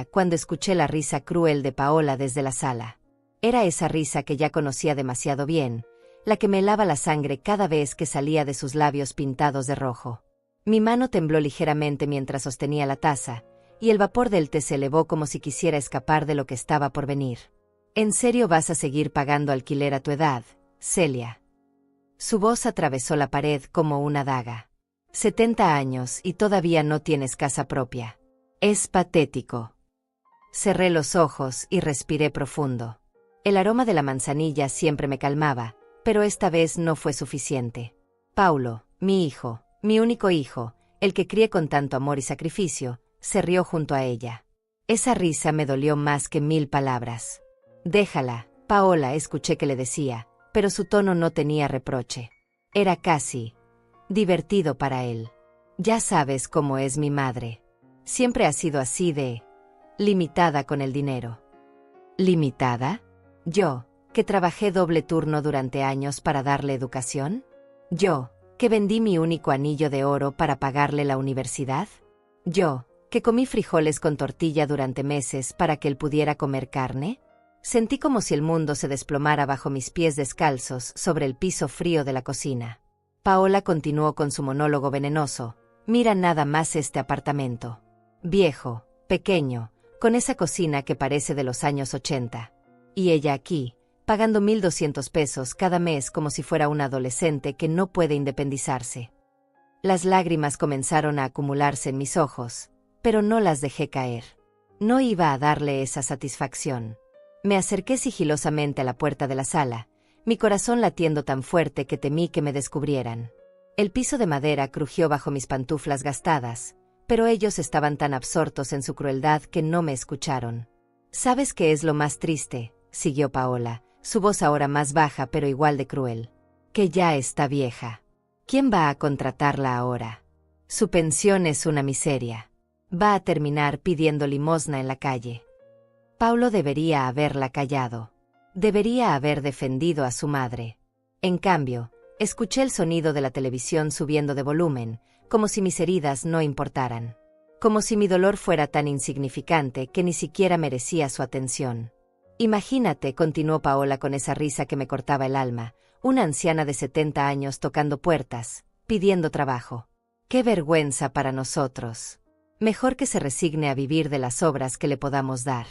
cuando escuché la risa cruel de Paola desde la sala. Era esa risa que ya conocía demasiado bien, la que me helaba la sangre cada vez que salía de sus labios pintados de rojo. Mi mano tembló ligeramente mientras sostenía la taza, y el vapor del té se elevó como si quisiera escapar de lo que estaba por venir. ¿En serio vas a seguir pagando alquiler a tu edad, Celia? Su voz atravesó la pared como una daga. 70 años y todavía no tienes casa propia. Es patético. Cerré los ojos y respiré profundo. El aroma de la manzanilla siempre me calmaba, pero esta vez no fue suficiente. Paulo, mi hijo, mi único hijo, el que crié con tanto amor y sacrificio, se rió junto a ella. Esa risa me dolió más que 1000 palabras. Déjala, Paola, escuché que le decía, pero su tono no tenía reproche. Era casi divertido para él. Ya sabes cómo es mi madre. Siempre ha sido así de limitada con el dinero. ¿Limitada? Yo, que trabajé doble turno durante años para darle educación. Yo, que vendí mi único anillo de oro para pagarle la universidad. Yo, que comí frijoles con tortilla durante meses para que él pudiera comer carne. Sentí como si el mundo se desplomara bajo mis pies descalzos sobre el piso frío de la cocina. Paola continuó con su monólogo venenoso. Mira nada más este apartamento. Viejo, pequeño, con esa cocina que parece de los años 80. Y ella aquí, pagando 1,200 pesos cada mes como si fuera una adolescente que no puede independizarse. Las lágrimas comenzaron a acumularse en mis ojos, pero no las dejé caer. No iba a darle esa satisfacción. Me acerqué sigilosamente a la puerta de la sala, mi corazón latiendo tan fuerte que temí que me descubrieran. El piso de madera crujió bajo mis pantuflas gastadas, pero ellos estaban tan absortos en su crueldad que no me escucharon. ¿Sabes qué es lo más triste?, siguió Paola, su voz ahora más baja pero igual de cruel. Que ya está vieja. ¿Quién va a contratarla ahora? Su pensión es una miseria. Va a terminar pidiendo limosna en la calle. Paulo debería haberla callado. Debería haber defendido a su madre. En cambio, escuché el sonido de la televisión subiendo de volumen, como si mis heridas no importaran. Como si mi dolor fuera tan insignificante que ni siquiera merecía su atención. Imagínate, continuó Paola con esa risa que me cortaba el alma, una anciana de 70 años tocando puertas, pidiendo trabajo. ¡Qué vergüenza para nosotros! Mejor que se resigne a vivir de las obras que le podamos dar.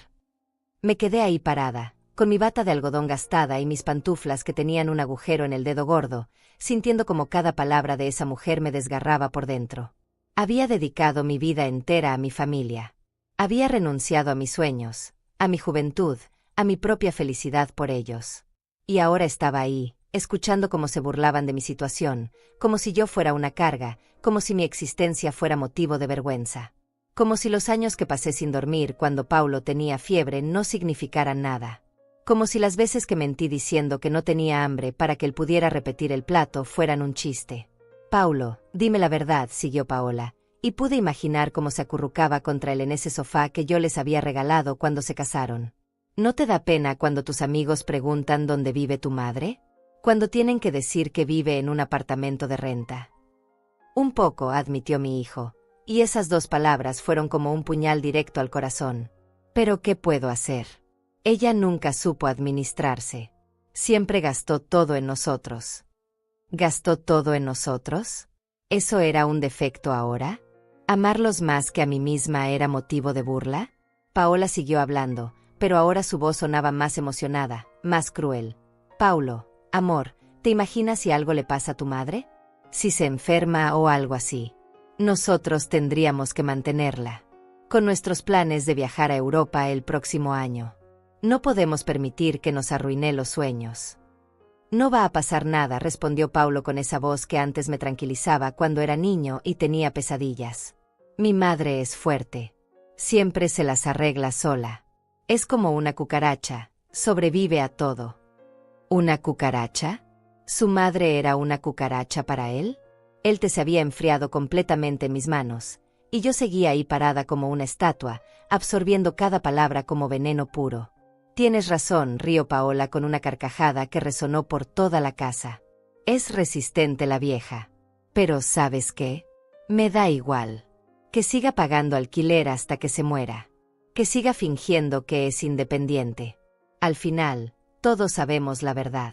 Me quedé ahí parada, con mi bata de algodón gastada y mis pantuflas que tenían un agujero en el dedo gordo, sintiendo como cada palabra de esa mujer me desgarraba por dentro. Había dedicado mi vida entera a mi familia. Había renunciado a mis sueños, a mi juventud, a mi propia felicidad por ellos. Y ahora estaba ahí, escuchando cómo se burlaban de mi situación, como si yo fuera una carga, como si mi existencia fuera motivo de vergüenza. Como si los años que pasé sin dormir cuando Paulo tenía fiebre no significaran nada. Como si las veces que mentí diciendo que no tenía hambre para que él pudiera repetir el plato fueran un chiste. Paulo, dime la verdad, siguió Paola, y pude imaginar cómo se acurrucaba contra él en ese sofá que yo les había regalado cuando se casaron. ¿No te da pena cuando tus amigos preguntan dónde vive tu madre? Cuando tienen que decir que vive en un apartamento de renta. Un poco, admitió mi hijo, y esas 2 palabras fueron como un puñal directo al corazón. ¿Pero qué puedo hacer? Ella nunca supo administrarse. Siempre gastó todo en nosotros. ¿Gastó todo en nosotros? ¿Eso era un defecto ahora? ¿Amarlos más que a mí misma era motivo de burla? Paola siguió hablando, pero ahora su voz sonaba más emocionada, más cruel. Paulo, amor, ¿te imaginas si algo le pasa a tu madre? Si se enferma o algo así. Nosotros tendríamos que mantenerla. Con nuestros planes de viajar a Europa el próximo año. No podemos permitir que nos arruine los sueños. No va a pasar nada, respondió Paulo con esa voz que antes me tranquilizaba cuando era niño y tenía pesadillas. Mi madre es fuerte. Siempre se las arregla sola. Es como una cucaracha, sobrevive a todo. ¿Una cucaracha? ¿Su madre era una cucaracha para él? El té se había enfriado completamente en mis manos, y yo seguía ahí parada como una estatua, absorbiendo cada palabra como veneno puro. Tienes razón, rió Paola con una carcajada que resonó por toda la casa. Es resistente la vieja. Pero ¿sabes qué? Me da igual. Que siga pagando alquiler hasta que se muera. Que siga fingiendo que es independiente. Al final, todos sabemos la verdad.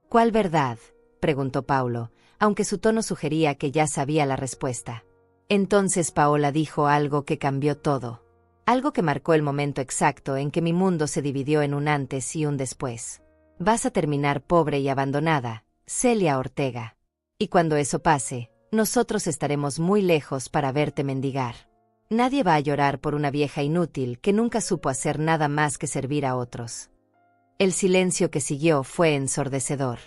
¿Cuál verdad?, preguntó Paulo, aunque su tono sugería que ya sabía la respuesta. Entonces Paola dijo algo que cambió todo. Algo que marcó el momento exacto en que mi mundo se dividió en un antes y un después. Vas a terminar pobre y abandonada, Celia Ortega. Y cuando eso pase, nosotros estaremos muy lejos para verte mendigar. Nadie va a llorar por una vieja inútil que nunca supo hacer nada más que servir a otros. El silencio que siguió fue ensordecedor.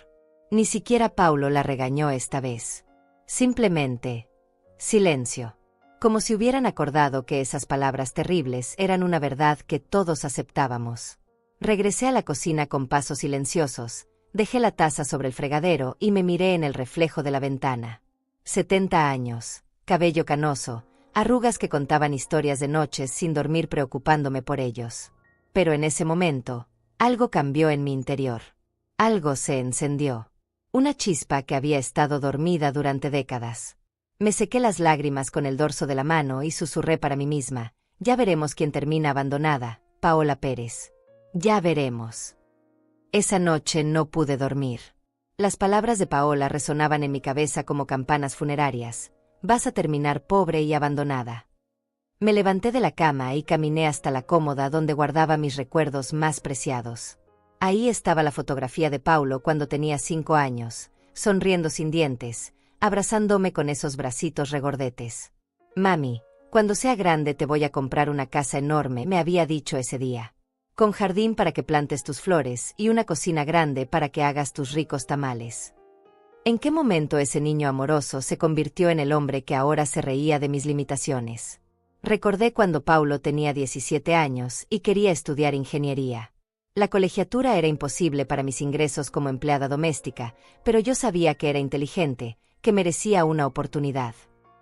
Ni siquiera Paulo la regañó esta vez. Simplemente, silencio. Como si hubieran acordado que esas palabras terribles eran una verdad que todos aceptábamos. Regresé a la cocina con pasos silenciosos, dejé la taza sobre el fregadero y me miré en el reflejo de la ventana. 70 años, cabello canoso, arrugas que contaban historias de noches sin dormir preocupándome por ellos. Pero en ese momento, algo cambió en mi interior. Algo se encendió. Una chispa que había estado dormida durante décadas. Me sequé las lágrimas con el dorso de la mano y susurré para mí misma: ya veremos quién termina abandonada, Paola Pérez. Ya veremos. Esa noche no pude dormir. Las palabras de Paola resonaban en mi cabeza como campanas funerarias. Vas a terminar pobre y abandonada. Me levanté de la cama y caminé hasta la cómoda donde guardaba mis recuerdos más preciados. Ahí estaba la fotografía de Paulo cuando tenía 5 años, sonriendo sin dientes, abrazándome con esos bracitos regordetes. Mami, cuando sea grande te voy a comprar una casa enorme, me había dicho ese día. Con jardín para que plantes tus flores y una cocina grande para que hagas tus ricos tamales. ¿En qué momento ese niño amoroso se convirtió en el hombre que ahora se reía de mis limitaciones? Recordé cuando Paulo tenía 17 años y quería estudiar ingeniería. La colegiatura era imposible para mis ingresos como empleada doméstica, pero yo sabía que era inteligente, que merecía una oportunidad.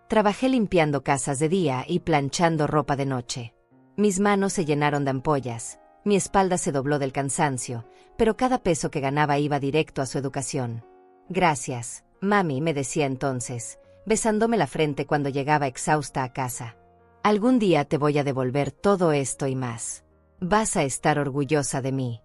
Trabajé limpiando casas de día y planchando ropa de noche. Mis manos se llenaron de ampollas, mi espalda se dobló del cansancio, pero cada peso que ganaba iba directo a su educación. Gracias, mami, me decía entonces, besándome la frente cuando llegaba exhausta a casa. Algún día te voy a devolver todo esto y más. Vas a estar orgullosa de mí.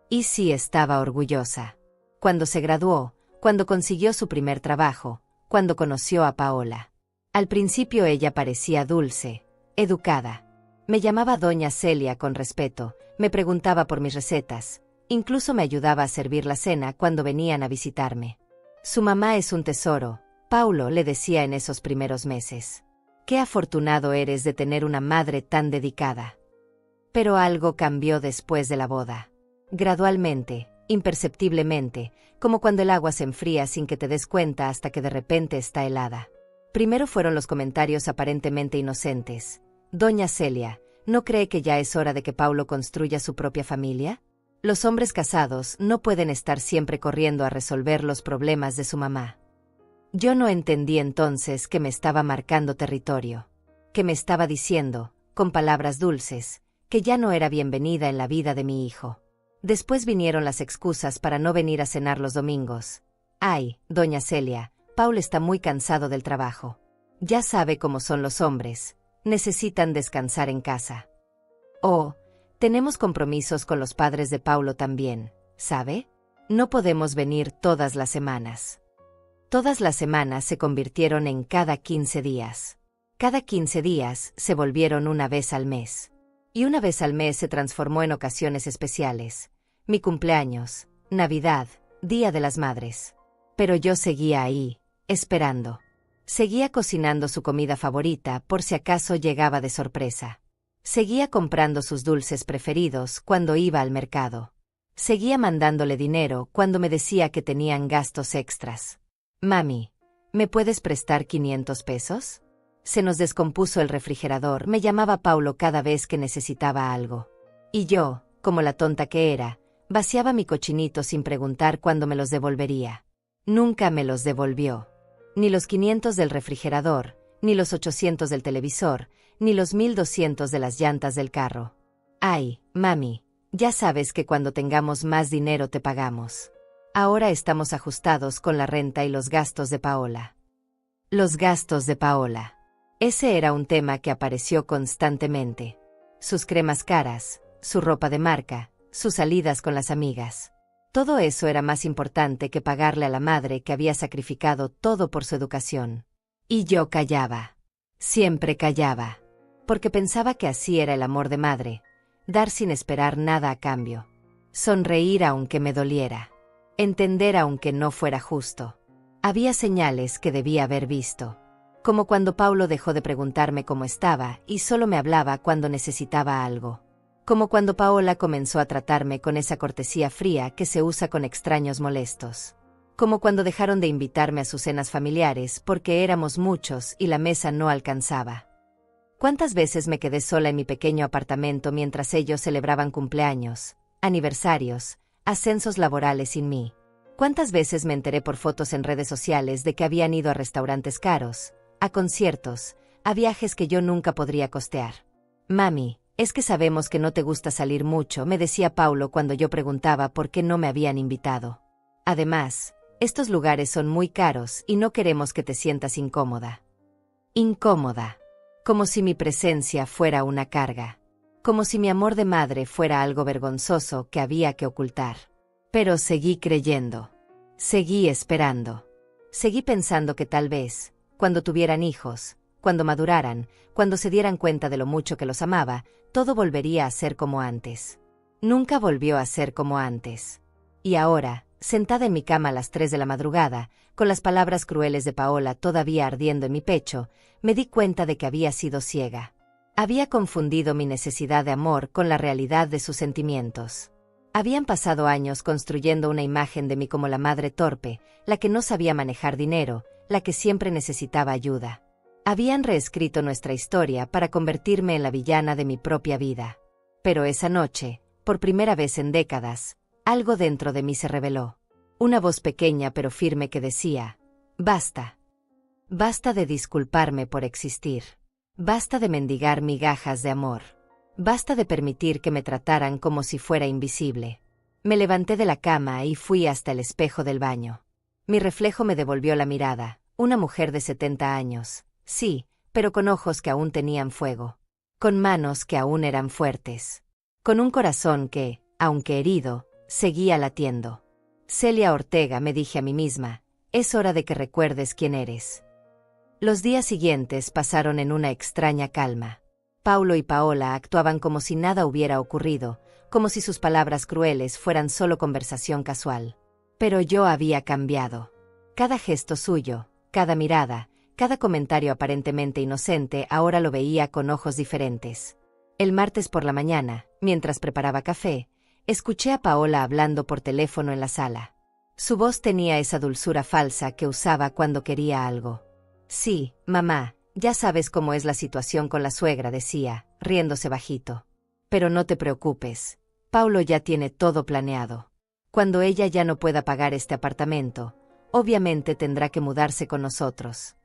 Y sí estaba orgullosa. Cuando se graduó, cuando consiguió su primer trabajo, cuando conoció a Paola. Al principio ella parecía dulce, educada. Me llamaba Doña Celia con respeto, me preguntaba por mis recetas, incluso me ayudaba a servir la cena cuando venían a visitarme. Su mamá es un tesoro, Paulo le decía en esos primeros meses. Qué afortunado eres de tener una madre tan dedicada. Pero algo cambió después de la boda. Gradualmente, imperceptiblemente, como cuando el agua se enfría sin que te des cuenta hasta que de repente está helada. Primero fueron los comentarios aparentemente inocentes. Doña Celia, ¿no cree que ya es hora de que Paulo construya su propia familia? Los hombres casados no pueden estar siempre corriendo a resolver los problemas de su mamá. Yo no entendí entonces que me estaba marcando territorio, que me estaba diciendo, con palabras dulces, que ya no era bienvenida en la vida de mi hijo. Después vinieron las excusas para no venir a cenar los domingos. Ay, doña Celia, Paul está muy cansado del trabajo. Ya sabe cómo son los hombres, necesitan descansar en casa. Oh, tenemos compromisos con los padres de Paulo también, ¿sabe? No podemos venir todas las semanas. Todas las semanas se convirtieron en cada 15 días. Cada 15 días se volvieron una vez al mes. Y una vez al mes se transformó en ocasiones especiales. Mi cumpleaños, Navidad, Día de las Madres. Pero yo seguía ahí, esperando. Seguía cocinando su comida favorita por si acaso llegaba de sorpresa. Seguía comprando sus dulces preferidos cuando iba al mercado. Seguía mandándole dinero cuando me decía que tenían gastos extras. Mami, ¿me puedes prestar 500 pesos? Se nos descompuso el refrigerador, me llamaba Paulo cada vez que necesitaba algo. Y yo, como la tonta que era, vaciaba mi cochinito sin preguntar cuándo me los devolvería. Nunca me los devolvió. Ni los 500 del refrigerador, ni los 800 del televisor, ni los 1200 de las llantas del carro. Ay, mami, ya sabes que cuando tengamos más dinero te pagamos. Ahora estamos ajustados con la renta y los gastos de Paola. Los gastos de Paola. Ese era un tema que apareció constantemente. sus cremas caras, su ropa de marca, sus salidas con las amigas. Todo eso era más importante que pagarle a la madre que había sacrificado todo por su educación. Y yo callaba. Siempre callaba. Porque pensaba que así era el amor de madre, dar sin esperar nada a cambio. Sonreír aunque me doliera. Entender aunque no fuera justo. Había señales que debía haber visto. Como cuando Paulo dejó de preguntarme cómo estaba y solo me hablaba cuando necesitaba algo. Como cuando Paola comenzó a tratarme con esa cortesía fría que se usa con extraños molestos. Como cuando dejaron de invitarme a sus cenas familiares porque éramos muchos y la mesa no alcanzaba. ¿Cuántas veces me quedé sola en mi pequeño apartamento mientras ellos celebraban cumpleaños, aniversarios, ascensos laborales sin mí? ¿Cuántas veces me enteré por fotos en redes sociales de que habían ido a restaurantes caros, a conciertos, a viajes que yo nunca podría costear? Mami, es que sabemos que no te gusta salir mucho, me decía Paulo cuando yo preguntaba por qué no me habían invitado. Además, estos lugares son muy caros y no queremos que te sientas incómoda. Incómoda. Como si mi presencia fuera una carga. Como si mi amor de madre fuera algo vergonzoso que había que ocultar. Pero seguí creyendo. Seguí esperando. Seguí pensando que tal vez, cuando tuvieran hijos, cuando maduraran, cuando se dieran cuenta de lo mucho que los amaba, todo volvería a ser como antes. Nunca volvió a ser como antes. Y ahora, sentada en mi cama a las 3 de la madrugada, con las palabras crueles de Paola todavía ardiendo en mi pecho, me di cuenta de que había sido ciega. Había confundido mi necesidad de amor con la realidad de sus sentimientos. Habían pasado años construyendo una imagen de mí como la madre torpe, la que no sabía manejar dinero, la que siempre necesitaba ayuda. Habían reescrito nuestra historia para convertirme en la villana de mi propia vida. Pero esa noche, por primera vez en décadas, algo dentro de mí se reveló. Una voz pequeña pero firme que decía: basta. Basta de disculparme por existir. Basta de mendigar migajas de amor. Basta de permitir que me trataran como si fuera invisible. Me levanté de la cama y fui hasta el espejo del baño. Mi reflejo me devolvió la mirada, una mujer de 70 años. Sí, pero con ojos que aún tenían fuego. Con manos que aún eran fuertes. Con un corazón que, aunque herido, seguía latiendo. Celia Ortega, me dije a mí misma, es hora de que recuerdes quién eres. Los días siguientes pasaron en una extraña calma. Paulo y Paola actuaban como si nada hubiera ocurrido, como si sus palabras crueles fueran solo conversación casual. Pero yo había cambiado. Cada gesto suyo, cada mirada, cada comentario aparentemente inocente ahora lo veía con ojos diferentes. El martes por la mañana, mientras preparaba café, escuché a Paola hablando por teléfono en la sala. Su voz tenía esa dulzura falsa que usaba cuando quería algo. Sí, mamá, ya sabes cómo es la situación con la suegra, decía, riéndose bajito. Pero no te preocupes, Paulo ya tiene todo planeado. Cuando ella ya no pueda pagar este apartamento, obviamente tendrá que mudarse con nosotros.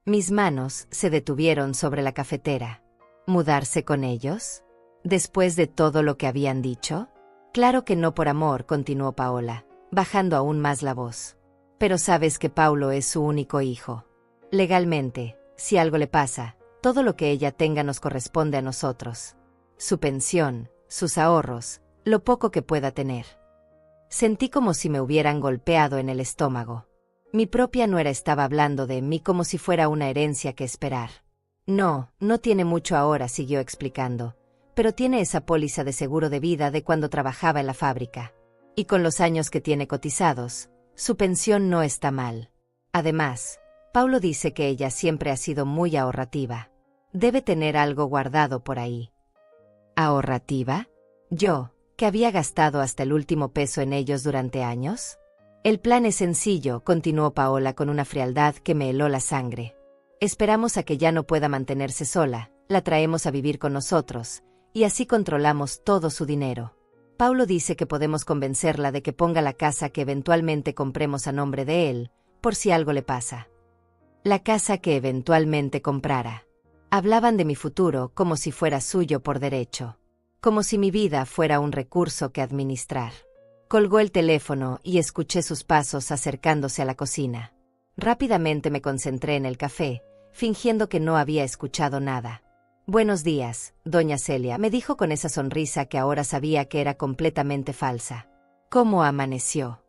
Mis manos se detuvieron sobre la cafetera. ¿Mudarse con ellos? ¿Después de todo lo que habían dicho? Claro que no por amor, continuó Paola, bajando aún más la voz. Pero sabes que Paulo es su único hijo. Legalmente, si algo le pasa, todo lo que ella tenga nos corresponde a nosotros. Su pensión, sus ahorros, lo poco que pueda tener. Sentí como si me hubieran golpeado en el estómago. Mi propia nuera estaba hablando de mí como si fuera una herencia que esperar. No, no tiene mucho ahora, siguió explicando, pero tiene esa póliza de seguro de vida de cuando trabajaba en la fábrica. Y con los años que tiene cotizados, su pensión no está mal. Además, Paulo dice que ella siempre ha sido muy ahorrativa. Debe tener algo guardado por ahí. ¿Ahorrativa? ¿Yo, que había gastado hasta el último peso en ellos durante años? El plan es sencillo, continuó Paola con una frialdad que me heló la sangre. Esperamos a que ya no pueda mantenerse sola, la traemos a vivir con nosotros, y así controlamos todo su dinero. Paulo dice que podemos convencerla de que ponga la casa que eventualmente compremos a nombre de él, por si algo le pasa. La casa que eventualmente comprara. Hablaban de mi futuro como si fuera suyo por derecho. Como si mi vida fuera un recurso que administrar. Colgó el teléfono y escuché sus pasos acercándose a la cocina. Rápidamente me concentré en el café, fingiendo que no había escuchado nada. Buenos días, doña Celia, me dijo con esa sonrisa que ahora sabía que era completamente falsa. ¿Cómo amaneció?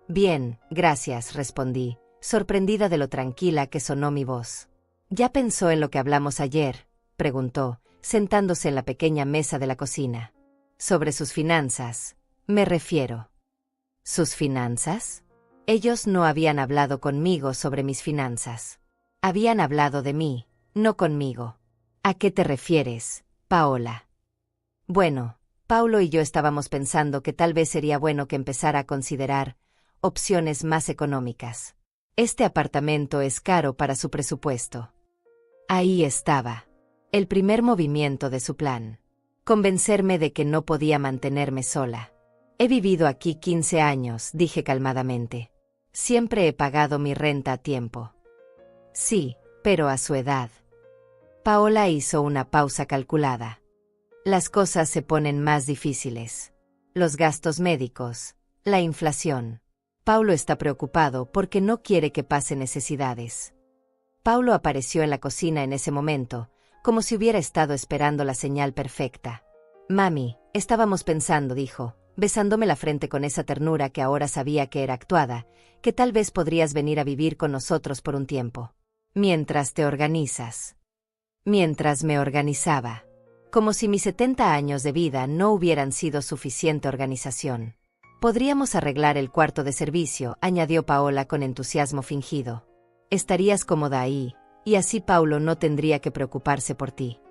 Bien, gracias, respondí, sorprendida de lo tranquila que sonó mi voz. ¿Ya pensó en lo que hablamos ayer?, preguntó, sentándose en la pequeña mesa de la cocina. Sobre sus finanzas, me refiero. ¿Sus finanzas? Ellos no habían hablado conmigo sobre mis finanzas. Habían hablado de mí, no conmigo. ¿A qué te refieres, Paola? Bueno, Paulo y yo estábamos pensando que tal vez sería bueno que empezara a considerar opciones más económicas. Este apartamento es caro para su presupuesto. Ahí estaba. El primer movimiento de su plan. Convencerme de que no podía mantenerme sola. He vivido aquí 15 años, dije calmadamente. Siempre he pagado mi renta a tiempo. Sí, pero a su edad. Paola hizo una pausa calculada. Las cosas se ponen más difíciles. Los gastos médicos, la inflación. Paulo está preocupado porque no quiere que pase necesidades. Paulo apareció en la cocina en ese momento, como si hubiera estado esperando la señal perfecta. Mami, estábamos pensando, dijo, besándome la frente con esa ternura que ahora sabía que era actuada, que tal vez podrías venir a vivir con nosotros por un tiempo. Mientras te organizas. Mientras me organizaba. Como si mis 70 años de vida no hubieran sido suficiente organización. Podríamos arreglar el cuarto de servicio, añadió Paola con entusiasmo fingido. Estarías cómoda ahí, y así Paulo no tendría que preocuparse por ti.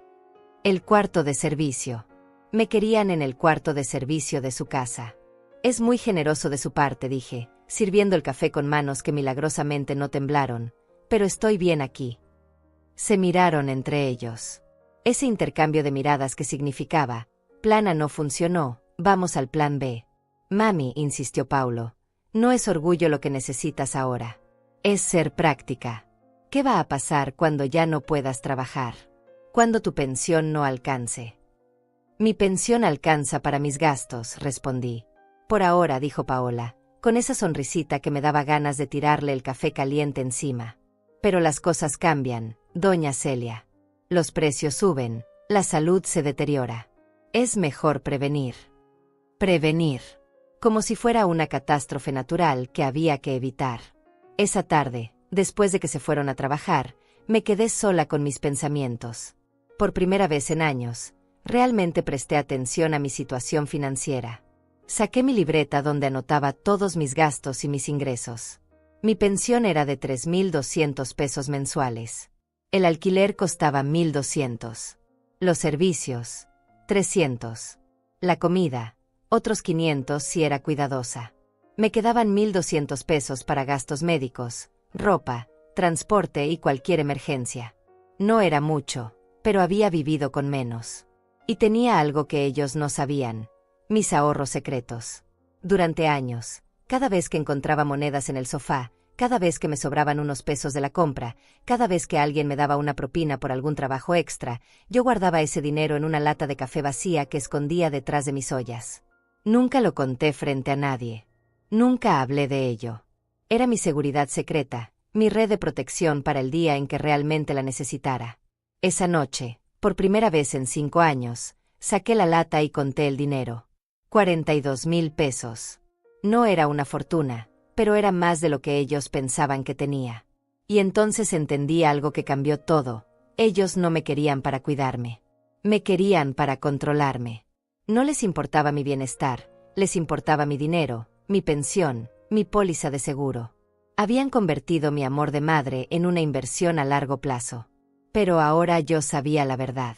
El cuarto de servicio. Me querían en el cuarto de servicio de su casa. Es muy generoso de su parte, dije, sirviendo el café con manos que milagrosamente no temblaron, pero estoy bien aquí. Se miraron entre ellos. Ese intercambio de miradas que significaba, plan A no funcionó, vamos al plan B. Mami, insistió Paulo, no es orgullo lo que necesitas ahora. Es ser práctica. ¿Qué va a pasar cuando ya no puedas trabajar? Cuando tu pensión no alcance. Mi pensión alcanza para mis gastos, respondí. Por ahora, dijo Paola, con esa sonrisita que me daba ganas de tirarle el café caliente encima. Pero las cosas cambian, doña Celia. Los precios suben, la salud se deteriora. Es mejor prevenir. Prevenir. Como si fuera una catástrofe natural que había que evitar. Esa tarde, después de que se fueron a trabajar, me quedé sola con mis pensamientos. Por primera vez en años, realmente presté atención a mi situación financiera. Saqué mi libreta donde anotaba todos mis gastos y mis ingresos. Mi pensión era de 3.200 pesos mensuales. El alquiler costaba 1.200. Los servicios, 300. La comida, otros 500 si era cuidadosa. Me quedaban 1.200 pesos para gastos médicos, ropa, transporte y cualquier emergencia. No era mucho, pero había vivido con menos. Y tenía algo que ellos no sabían, mis ahorros secretos. Durante años, cada vez que encontraba monedas en el sofá, cada vez que me sobraban unos pesos de la compra, cada vez que alguien me daba una propina por algún trabajo extra, yo guardaba ese dinero en una lata de café vacía que escondía detrás de mis ollas. Nunca lo conté frente a nadie. Nunca hablé de ello. Era mi seguridad secreta, mi red de protección para el día en que realmente la necesitara. Esa noche, por primera vez en 5 años, saqué la lata y conté el dinero. 42.000 pesos. No era una fortuna, pero era más de lo que ellos pensaban que tenía. Y entonces entendí algo que cambió todo. Ellos no me querían para cuidarme. Me querían para controlarme. No les importaba mi bienestar, les importaba mi dinero, mi pensión, mi póliza de seguro. Habían convertido mi amor de madre en una inversión a largo plazo. Pero ahora yo sabía la verdad.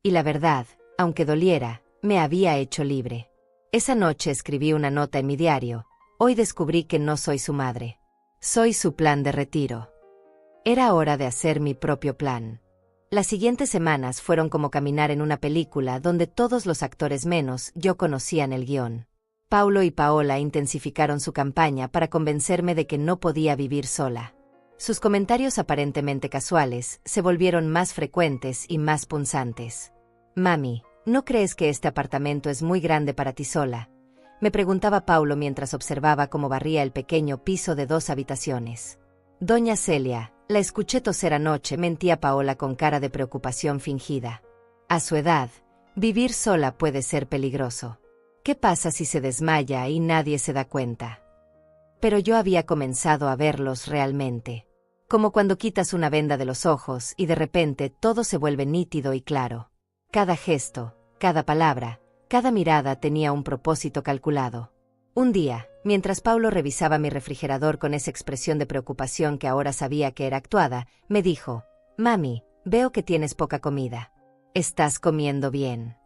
Y la verdad, aunque doliera, me había hecho libre. Esa noche escribí una nota en mi diario. Hoy descubrí que no soy su madre. Soy su plan de retiro. Era hora de hacer mi propio plan. Las siguientes semanas fueron como caminar en una película donde todos los actores menos yo conocían el guión. Paulo y Paola intensificaron su campaña para convencerme de que no podía vivir sola. Sus comentarios aparentemente casuales se volvieron más frecuentes y más punzantes. Mami, ¿no crees que este apartamento es muy grande para ti sola?, me preguntaba Paulo mientras observaba cómo barría el pequeño piso de 2 habitaciones. Doña Celia, La escuché toser anoche, mentía Paola con cara de preocupación fingida. A su edad, vivir sola puede ser peligroso. ¿Qué pasa si se desmaya y nadie se da cuenta? Pero yo había comenzado a verlos realmente. Como cuando quitas una venda de los ojos y de repente todo se vuelve nítido y claro. Cada gesto, cada palabra, cada mirada tenía un propósito calculado. Un día, mientras Paulo revisaba mi refrigerador con esa expresión de preocupación que ahora sabía que era actuada, me dijo: «Mami, veo que tienes poca comida. ¿Estás comiendo bien?»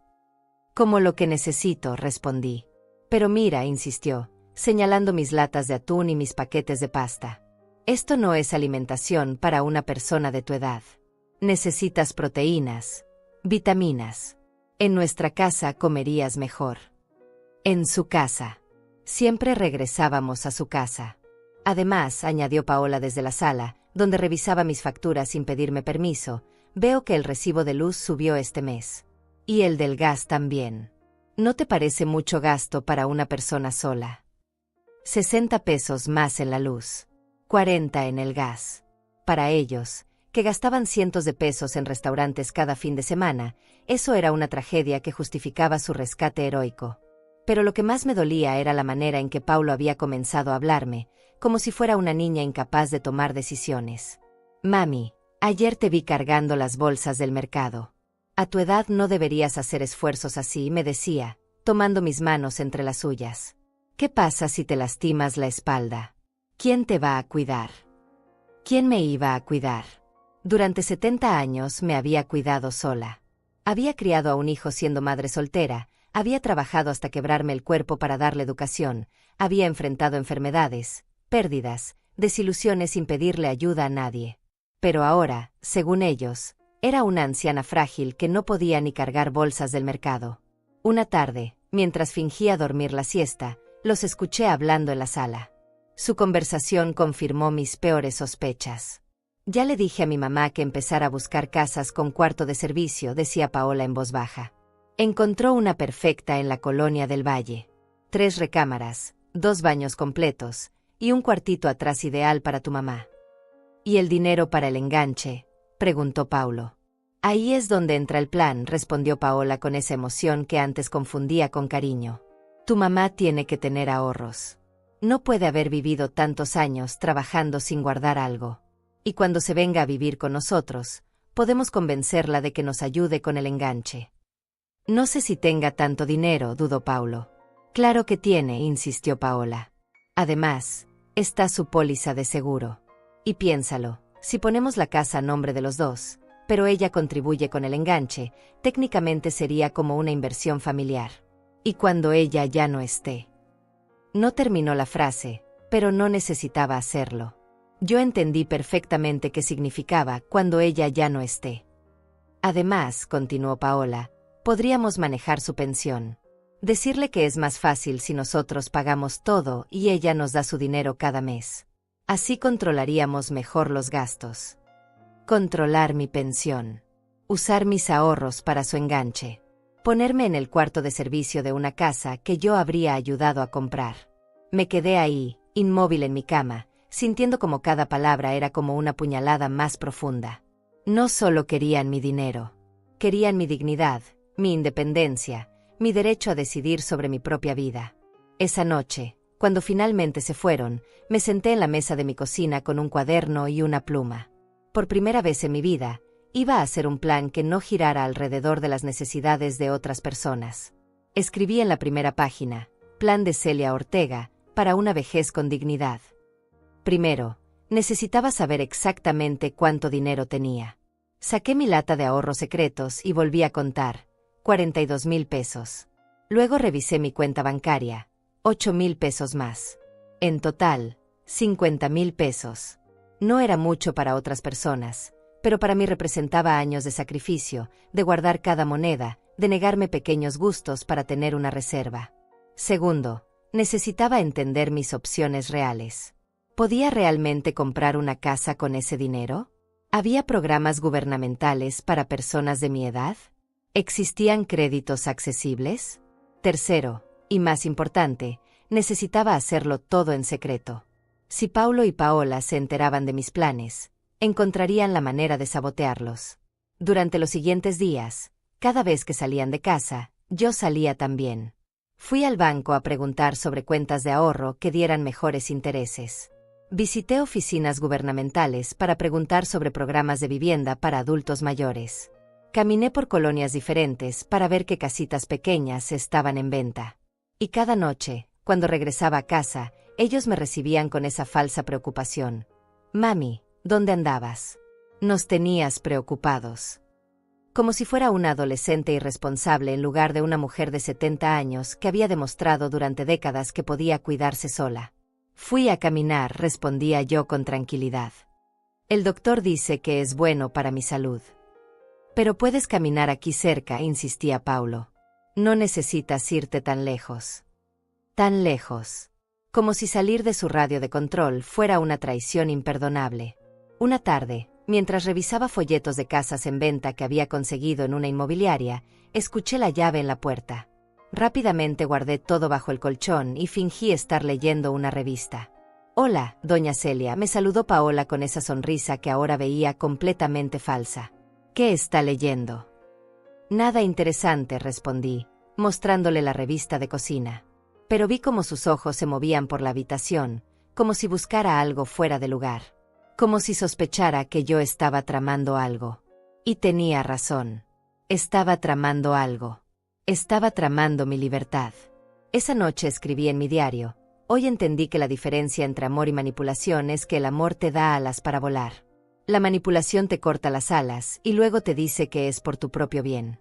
«Como lo que necesito», respondí. «Pero mira», insistió, señalando mis latas de atún y mis paquetes de pasta. «Esto no es alimentación para una persona de tu edad. Necesitas proteínas, vitaminas. En nuestra casa comerías mejor». En su casa. Siempre regresábamos a su casa. Además, añadió Paola desde la sala, donde revisaba mis facturas sin pedirme permiso, veo que el recibo de luz subió este mes. Y el del gas también. ¿No te parece mucho gasto para una persona sola? 60 pesos más en la luz. 40 en el gas. Para ellos, que gastaban cientos de pesos en restaurantes cada fin de semana, eso era una tragedia que justificaba su rescate heroico. Pero lo que más me dolía era la manera en que Paulo había comenzado a hablarme, como si fuera una niña incapaz de tomar decisiones. «Mami, ayer te vi cargando las bolsas del mercado. A tu edad no deberías hacer esfuerzos así», me decía, tomando mis manos entre las suyas. «¿Qué pasa si te lastimas la espalda? ¿Quién te va a cuidar?» ¿Quién me iba a cuidar? Durante 70 años me había cuidado sola. Había criado a un hijo siendo madre soltera, había trabajado hasta quebrarme el cuerpo para darle educación, había enfrentado enfermedades, pérdidas, desilusiones sin pedirle ayuda a nadie. Pero ahora, según ellos, era una anciana frágil que no podía ni cargar bolsas del mercado. Una tarde, mientras fingía dormir la siesta, los escuché hablando en la sala. Su conversación confirmó mis peores sospechas. «Ya le dije a mi mamá que empezara a buscar casas con cuarto de servicio», decía Paola en voz baja. «Encontró una perfecta en la colonia del Valle. 3 recámaras, 2 baños completos, y un cuartito atrás ideal para tu mamá». «¿Y el dinero para el enganche?», preguntó Paulo. «Ahí es donde entra el plan», respondió Paola con esa emoción que antes confundía con cariño. «Tu mamá tiene que tener ahorros. No puede haber vivido tantos años trabajando sin guardar algo. Y cuando se venga a vivir con nosotros, podemos convencerla de que nos ayude con el enganche». «No sé si tenga tanto dinero», dudó Paulo. «Claro que tiene», insistió Paola. «Además, está su póliza de seguro. Y piénsalo, si ponemos la casa a nombre de los dos, pero ella contribuye con el enganche, técnicamente sería como una inversión familiar. Y cuando ella ya no esté». No terminó la frase, pero no necesitaba hacerlo. Yo entendí perfectamente qué significaba «cuando ella ya no esté». «Además», continuó Paola, «podríamos manejar su pensión. Decirle que es más fácil si nosotros pagamos todo y ella nos da su dinero cada mes. Así controlaríamos mejor los gastos». Controlar mi pensión. Usar mis ahorros para su enganche. Ponerme en el cuarto de servicio de una casa que yo habría ayudado a comprar. Me quedé ahí, inmóvil en mi cama, sintiendo como cada palabra era como una puñalada más profunda. No solo querían mi dinero. Querían mi dignidad, mi independencia, mi derecho a decidir sobre mi propia vida. Esa noche, cuando finalmente se fueron, me senté en la mesa de mi cocina con un cuaderno y una pluma. Por primera vez en mi vida, iba a hacer un plan que no girara alrededor de las necesidades de otras personas. Escribí en la primera página: «Plan de Celia Ortega, para una vejez con dignidad». Primero, necesitaba saber exactamente cuánto dinero tenía. Saqué mi lata de ahorros secretos y volví a contar: 42,000 pesos. Luego revisé mi cuenta bancaria: 8,000 pesos más. En total, 50,000 pesos. No era mucho para otras personas, pero para mí representaba años de sacrificio, de guardar cada moneda, de negarme pequeños gustos para tener una reserva. Segundo, necesitaba entender mis opciones reales. ¿Podía realmente comprar una casa con ese dinero? ¿Había programas gubernamentales para personas de mi edad? ¿Existían créditos accesibles? Tercero, y más importante, necesitaba hacerlo todo en secreto. Si Paulo y Paola se enteraban de mis planes, encontrarían la manera de sabotearlos. Durante los siguientes días, cada vez que salían de casa, yo salía también. Fui al banco a preguntar sobre cuentas de ahorro que dieran mejores intereses. Visité oficinas gubernamentales para preguntar sobre programas de vivienda para adultos mayores. Caminé por colonias diferentes para ver qué casitas pequeñas estaban en venta. Y cada noche, cuando regresaba a casa, ellos me recibían con esa falsa preocupación. Mami, ¿dónde andabas? Nos tenías preocupados. Como si fuera una adolescente irresponsable en lugar de una mujer de 70 años que había demostrado durante décadas que podía cuidarse sola. Fui a caminar, respondía yo con tranquilidad. El doctor dice que es bueno para mi salud. Pero puedes caminar aquí cerca, insistía Paulo. No necesitas irte tan lejos. Tan lejos. Como si salir de su radio de control fuera una traición imperdonable. Una tarde, mientras revisaba folletos de casas en venta que había conseguido en una inmobiliaria, escuché la llave en la puerta. Rápidamente guardé todo bajo el colchón y fingí estar leyendo una revista. Hola, doña Celia, me saludó Paola con esa sonrisa que ahora veía completamente falsa. ¿Qué está leyendo? Nada interesante, respondí, mostrándole la revista de cocina. Pero vi cómo sus ojos se movían por la habitación, como si buscara algo fuera de lugar. Como si sospechara que yo estaba tramando algo. Y tenía razón. Estaba tramando algo. Estaba tramando mi libertad. Esa noche escribí en mi diario: hoy entendí que la diferencia entre amor y manipulación es que el amor te da alas para volar. La manipulación te corta las alas y luego te dice que es por tu propio bien.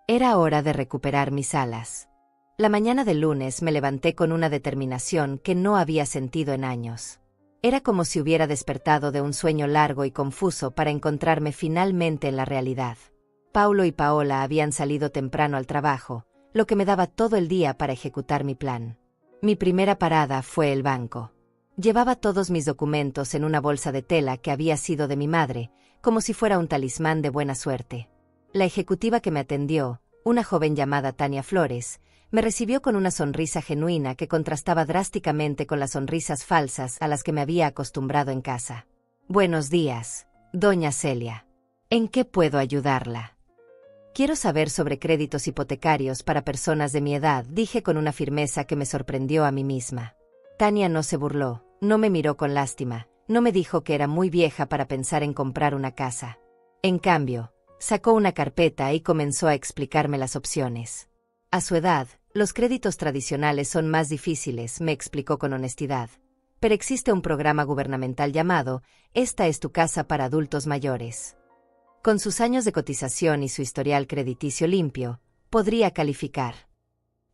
Era hora de recuperar mis alas. La mañana del lunes me levanté con una determinación que no había sentido en años. Era como si hubiera despertado de un sueño largo y confuso para encontrarme finalmente en la realidad. Paulo y Paola habían salido temprano al trabajo, lo que me daba todo el día para ejecutar mi plan. Mi primera parada fue el banco. Llevaba todos mis documentos en una bolsa de tela que había sido de mi madre, como si fuera un talismán de buena suerte. La ejecutiva que me atendió, una joven llamada Tania Flores, me recibió con una sonrisa genuina que contrastaba drásticamente con las sonrisas falsas a las que me había acostumbrado en casa. Buenos días, doña Celia. ¿En qué puedo ayudarla? Quiero saber sobre créditos hipotecarios para personas de mi edad, dije con una firmeza que me sorprendió a mí misma. Tania no se burló, no me miró con lástima, no me dijo que era muy vieja para pensar en comprar una casa. En cambio, sacó una carpeta y comenzó a explicarme las opciones. A su edad, los créditos tradicionales son más difíciles, me explicó con honestidad. Pero existe un programa gubernamental llamado Esta es tu casa para adultos mayores. Con sus años de cotización y su historial crediticio limpio, podría calificar.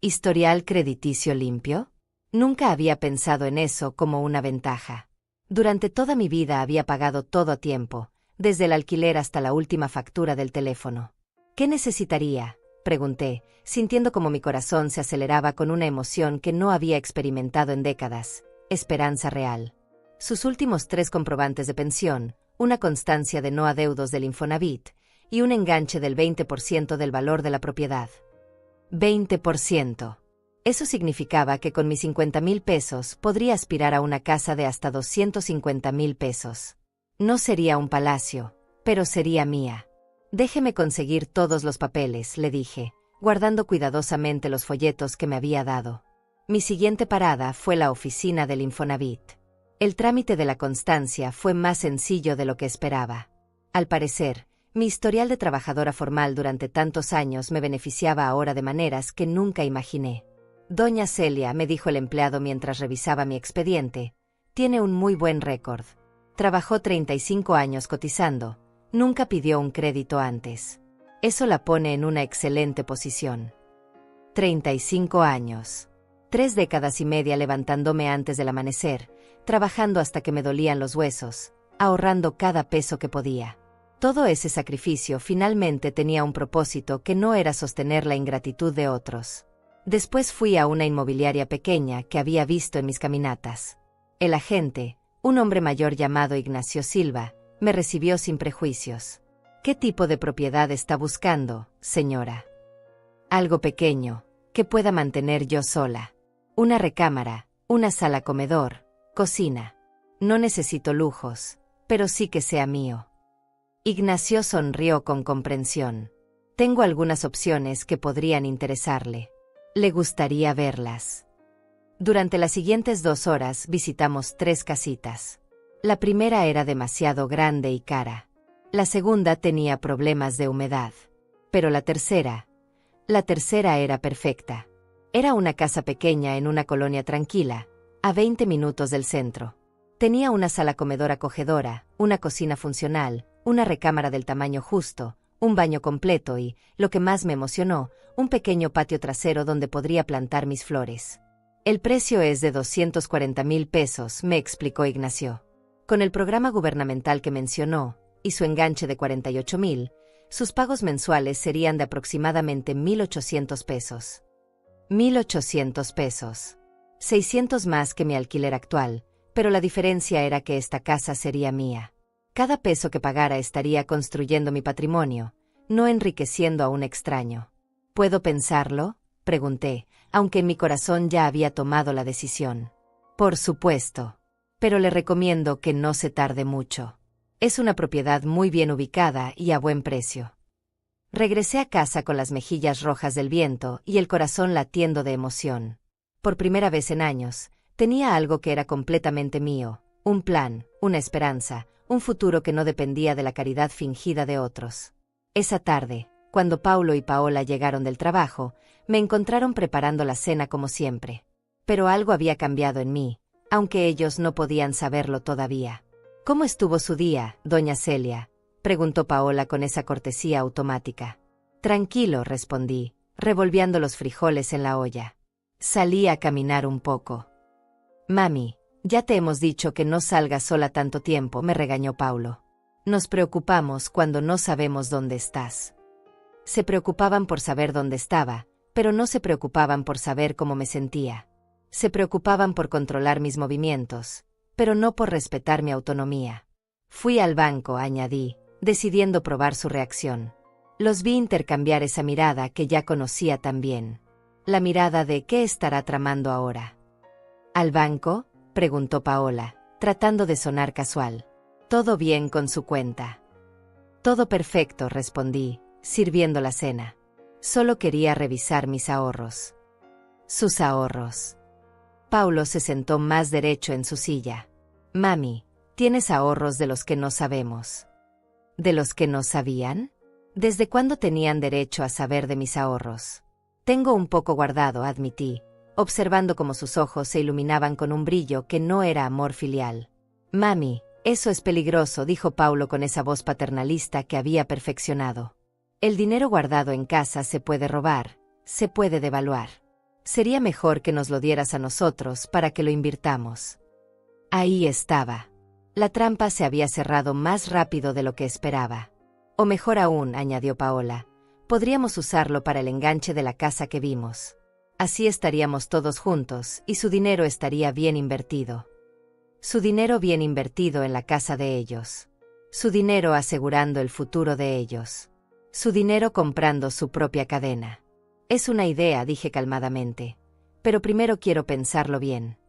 ¿Historial crediticio limpio? Nunca había pensado en eso como una ventaja. Durante toda mi vida había pagado todo a tiempo, desde el alquiler hasta la última factura del teléfono. ¿Qué necesitaría?, pregunté, sintiendo como mi corazón se aceleraba con una emoción que no había experimentado en décadas: esperanza real. Sus últimos 3 comprobantes de pensión, una constancia de no adeudos del Infonavit y un enganche del 20% del valor de la propiedad. 20%. Eso significaba que con mis 50,000 pesos podría aspirar a una casa de hasta 250,000 pesos. No sería un palacio, pero sería mía. Déjeme conseguir todos los papeles, le dije, guardando cuidadosamente los folletos que me había dado. Mi siguiente parada fue la oficina del Infonavit. El trámite de la constancia fue más sencillo de lo que esperaba. Al parecer, mi historial de trabajadora formal durante tantos años me beneficiaba ahora de maneras que nunca imaginé. Doña Celia, me dijo el empleado mientras revisaba mi expediente, tiene un muy buen récord. Trabajó 35 años cotizando, nunca pidió un crédito antes. Eso la pone en una excelente posición. 35 años. 3 décadas y media levantándome antes del amanecer, trabajando hasta que me dolían los huesos, ahorrando cada peso que podía. Todo ese sacrificio finalmente tenía un propósito que no era sostener la ingratitud de otros. Después fui a una inmobiliaria pequeña que había visto en mis caminatas. El agente, un hombre mayor llamado Ignacio Silva, me recibió sin prejuicios. ¿Qué tipo de propiedad está buscando, señora? Algo pequeño, que pueda mantener yo sola. Una recámara, una sala comedor, cocina. No necesito lujos, pero sí que sea mío. Ignacio sonrió con comprensión. Tengo algunas opciones que podrían interesarle. Le gustaría verlas. Durante las siguientes 2 horas visitamos 3 casitas. La primera era demasiado grande y cara. La segunda tenía problemas de humedad. Pero la tercera era perfecta. Era una casa pequeña en una colonia tranquila, a 20 minutos del centro. Tenía una sala comedor acogedora, una cocina funcional, una recámara del tamaño justo, un baño completo y, lo que más me emocionó, un pequeño patio trasero donde podría plantar mis flores. El precio es de 240,000 pesos, me explicó Ignacio. Con el programa gubernamental que mencionó, y su enganche de 48,000, sus pagos mensuales serían de aproximadamente 1,800 pesos. 1,800 pesos. 600 más que mi alquiler actual, pero la diferencia era que esta casa sería mía. Cada peso que pagara estaría construyendo mi patrimonio, no enriqueciendo a un extraño. ¿Puedo pensarlo?, pregunté, aunque en mi corazón ya había tomado la decisión. Por supuesto. Pero le recomiendo que no se tarde mucho. Es una propiedad muy bien ubicada y a buen precio. Regresé a casa con las mejillas rojas del viento y el corazón latiendo de emoción. Por primera vez en años, tenía algo que era completamente mío, un plan, una esperanza, un futuro que no dependía de la caridad fingida de otros. Esa tarde, cuando Paulo y Paola llegaron del trabajo, me encontraron preparando la cena como siempre. Pero algo había cambiado en mí, aunque ellos no podían saberlo todavía. ¿Cómo estuvo su día, doña Celia?, preguntó Paola con esa cortesía automática. Tranquilo, respondí, revolviendo los frijoles en la olla. Salí a caminar un poco. Mami, ya te hemos dicho que no salgas sola tanto tiempo, me regañó Paulo. Nos preocupamos cuando no sabemos dónde estás. Se preocupaban por saber dónde estaba, pero no se preocupaban por saber cómo me sentía. Se preocupaban por controlar mis movimientos, pero no por respetar mi autonomía. Fui al banco, añadí, decidiendo probar su reacción. Los vi intercambiar esa mirada que ya conocía tan bien. La mirada de ¿qué estará tramando ahora? ¿Al banco?, preguntó Paola, tratando de sonar casual. ¿Todo bien con su cuenta? Todo perfecto, respondí, sirviendo la cena. Solo quería revisar mis ahorros. Sus ahorros. Paulo se sentó más derecho en su silla. Mami, tienes ahorros de los que no sabemos. ¿De los que no sabían? ¿Desde cuándo tenían derecho a saber de mis ahorros? Tengo un poco guardado, admití, observando cómo sus ojos se iluminaban con un brillo que no era amor filial. Mami, eso es peligroso, dijo Paulo con esa voz paternalista que había perfeccionado. El dinero guardado en casa se puede robar, se puede devaluar. Sería mejor que nos lo dieras a nosotros para que lo invirtamos. Ahí estaba. La trampa se había cerrado más rápido de lo que esperaba. O mejor aún, añadió Paola, podríamos usarlo para el enganche de la casa que vimos. Así estaríamos todos juntos y su dinero estaría bien invertido. Su dinero bien invertido en la casa de ellos. Su dinero asegurando el futuro de ellos. Su dinero comprando su propia cadena. Es una idea, dije calmadamente. Pero primero quiero pensarlo bien.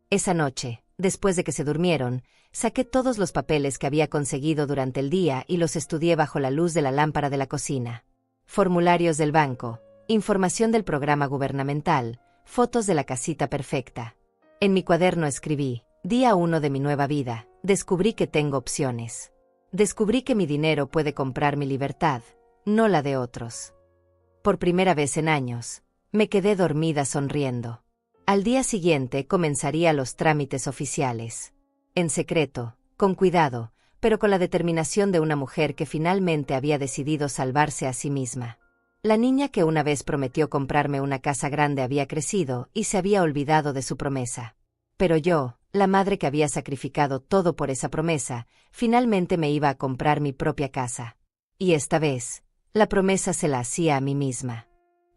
Esa noche, después de que se durmieron, saqué todos los papeles que había conseguido durante el día y los estudié bajo la luz de la lámpara de la cocina. Formularios del banco, información del programa gubernamental, fotos de la casita perfecta. En mi cuaderno escribí, día 1 de mi nueva vida, descubrí que tengo opciones. Descubrí que mi dinero puede comprar mi libertad, no la de otros. Por primera vez en años, me quedé dormida sonriendo. Al día siguiente comenzaría los trámites oficiales. En secreto, con cuidado, pero con la determinación de una mujer que finalmente había decidido salvarse a sí misma. La niña que una vez prometió comprarme una casa grande había crecido y se había olvidado de su promesa. Pero yo, la madre que había sacrificado todo por esa promesa, finalmente me iba a comprar mi propia casa. Y esta vez, la promesa se la hacía a mí misma.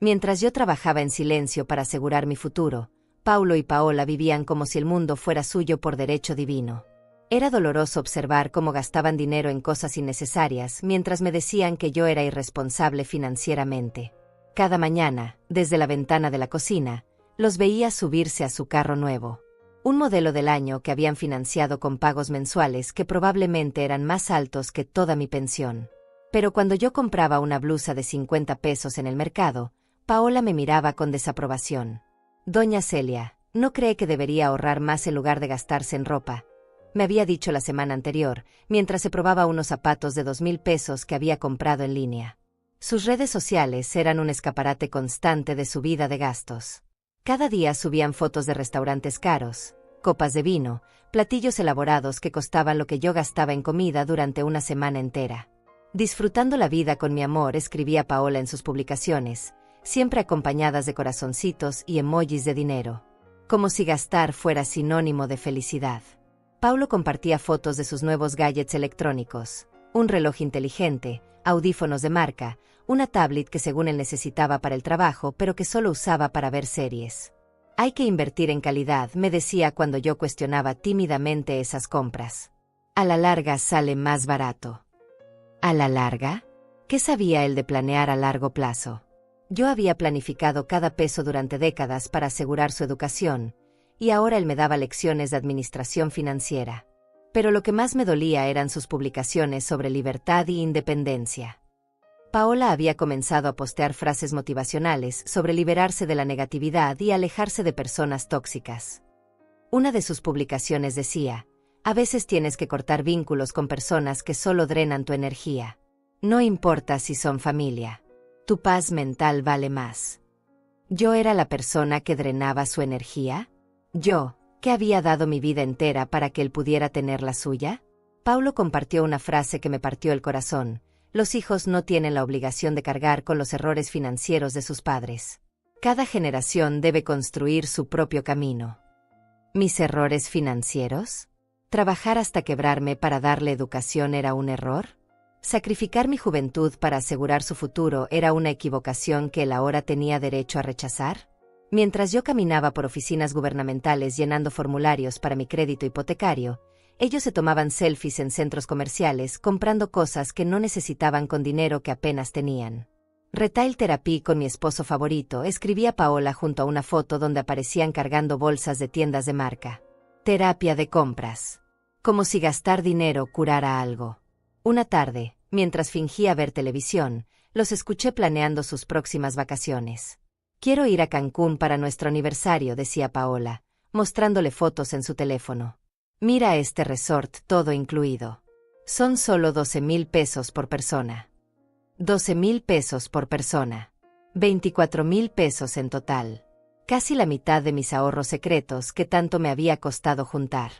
Mientras yo trabajaba en silencio para asegurar mi futuro, Paulo y Paola vivían como si el mundo fuera suyo por derecho divino. Era doloroso observar cómo gastaban dinero en cosas innecesarias mientras me decían que yo era irresponsable financieramente. Cada mañana, desde la ventana de la cocina, los veía subirse a su carro nuevo. Un modelo del año que habían financiado con pagos mensuales que probablemente eran más altos que toda mi pensión. Pero cuando yo compraba una blusa de 50 pesos en el mercado, Paola me miraba con desaprobación. Doña Celia, ¿no cree que debería ahorrar más en lugar de gastarse en ropa?, me había dicho la semana anterior, mientras se probaba unos zapatos de 2,000 pesos que había comprado en línea. Sus redes sociales eran un escaparate constante de su vida de gastos. Cada día subían fotos de restaurantes caros, copas de vino, platillos elaborados que costaban lo que yo gastaba en comida durante una semana entera. Disfrutando la vida con mi amor, escribía Paola en sus publicaciones, siempre acompañadas de corazoncitos y emojis de dinero. Como si gastar fuera sinónimo de felicidad. Paulo compartía fotos de sus nuevos gadgets electrónicos, un reloj inteligente, audífonos de marca, una tablet que según él necesitaba para el trabajo pero que solo usaba para ver series. Hay que invertir en calidad, me decía cuando yo cuestionaba tímidamente esas compras. A la larga sale más barato. ¿A la larga? ¿Qué sabía él de planear a largo plazo? Yo había planificado cada peso durante décadas para asegurar su educación, y ahora él me daba lecciones de administración financiera. Pero lo que más me dolía eran sus publicaciones sobre libertad y independencia. Paola había comenzado a postear frases motivacionales sobre liberarse de la negatividad y alejarse de personas tóxicas. Una de sus publicaciones decía: a veces tienes que cortar vínculos con personas que solo drenan tu energía. No importa si son familia. Tu paz mental vale más. ¿Yo era la persona que drenaba su energía? ¿Yo, que había dado mi vida entera para que él pudiera tener la suya? Paulo compartió una frase que me partió el corazón: los hijos no tienen la obligación de cargar con los errores financieros de sus padres. Cada generación debe construir su propio camino. ¿Mis errores financieros? ¿Trabajar hasta quebrarme para darle educación era un error? ¿Sacrificar mi juventud para asegurar su futuro era una equivocación que él ahora tenía derecho a rechazar? Mientras yo caminaba por oficinas gubernamentales llenando formularios para mi crédito hipotecario, ellos se tomaban selfies en centros comerciales comprando cosas que no necesitaban con dinero que apenas tenían. Retail Therapy con mi esposo favorito, escribía Paola junto a una foto donde aparecían cargando bolsas de tiendas de marca. Terapia de compras. Como si gastar dinero curara algo. Una tarde, mientras fingía ver televisión, los escuché planeando sus próximas vacaciones. Quiero ir a Cancún para nuestro aniversario, decía Paola, mostrándole fotos en su teléfono. Mira este resort todo incluido. Son solo 12,000 pesos por persona. 12,000 pesos por persona. 24,000 pesos en total. Casi la mitad de mis ahorros secretos que tanto me había costado juntar.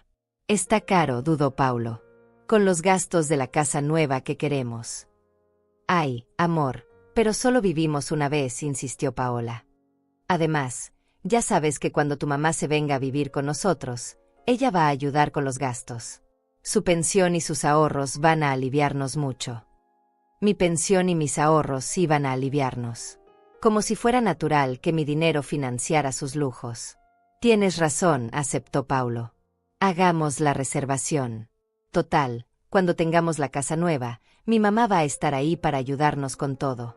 Está caro, dudó Paulo. Con los gastos de la casa nueva que queremos. Ay, amor, pero solo vivimos una vez, insistió Paola. Además, ya sabes que cuando tu mamá se venga a vivir con nosotros, ella va a ayudar con los gastos. Su pensión y sus ahorros van a aliviarnos mucho. Mi pensión y mis ahorros iban a aliviarnos. Como si fuera natural que mi dinero financiara sus lujos. Tienes razón, aceptó Paulo. Hagamos la reservación. Total, cuando tengamos la casa nueva, mi mamá va a estar ahí para ayudarnos con todo.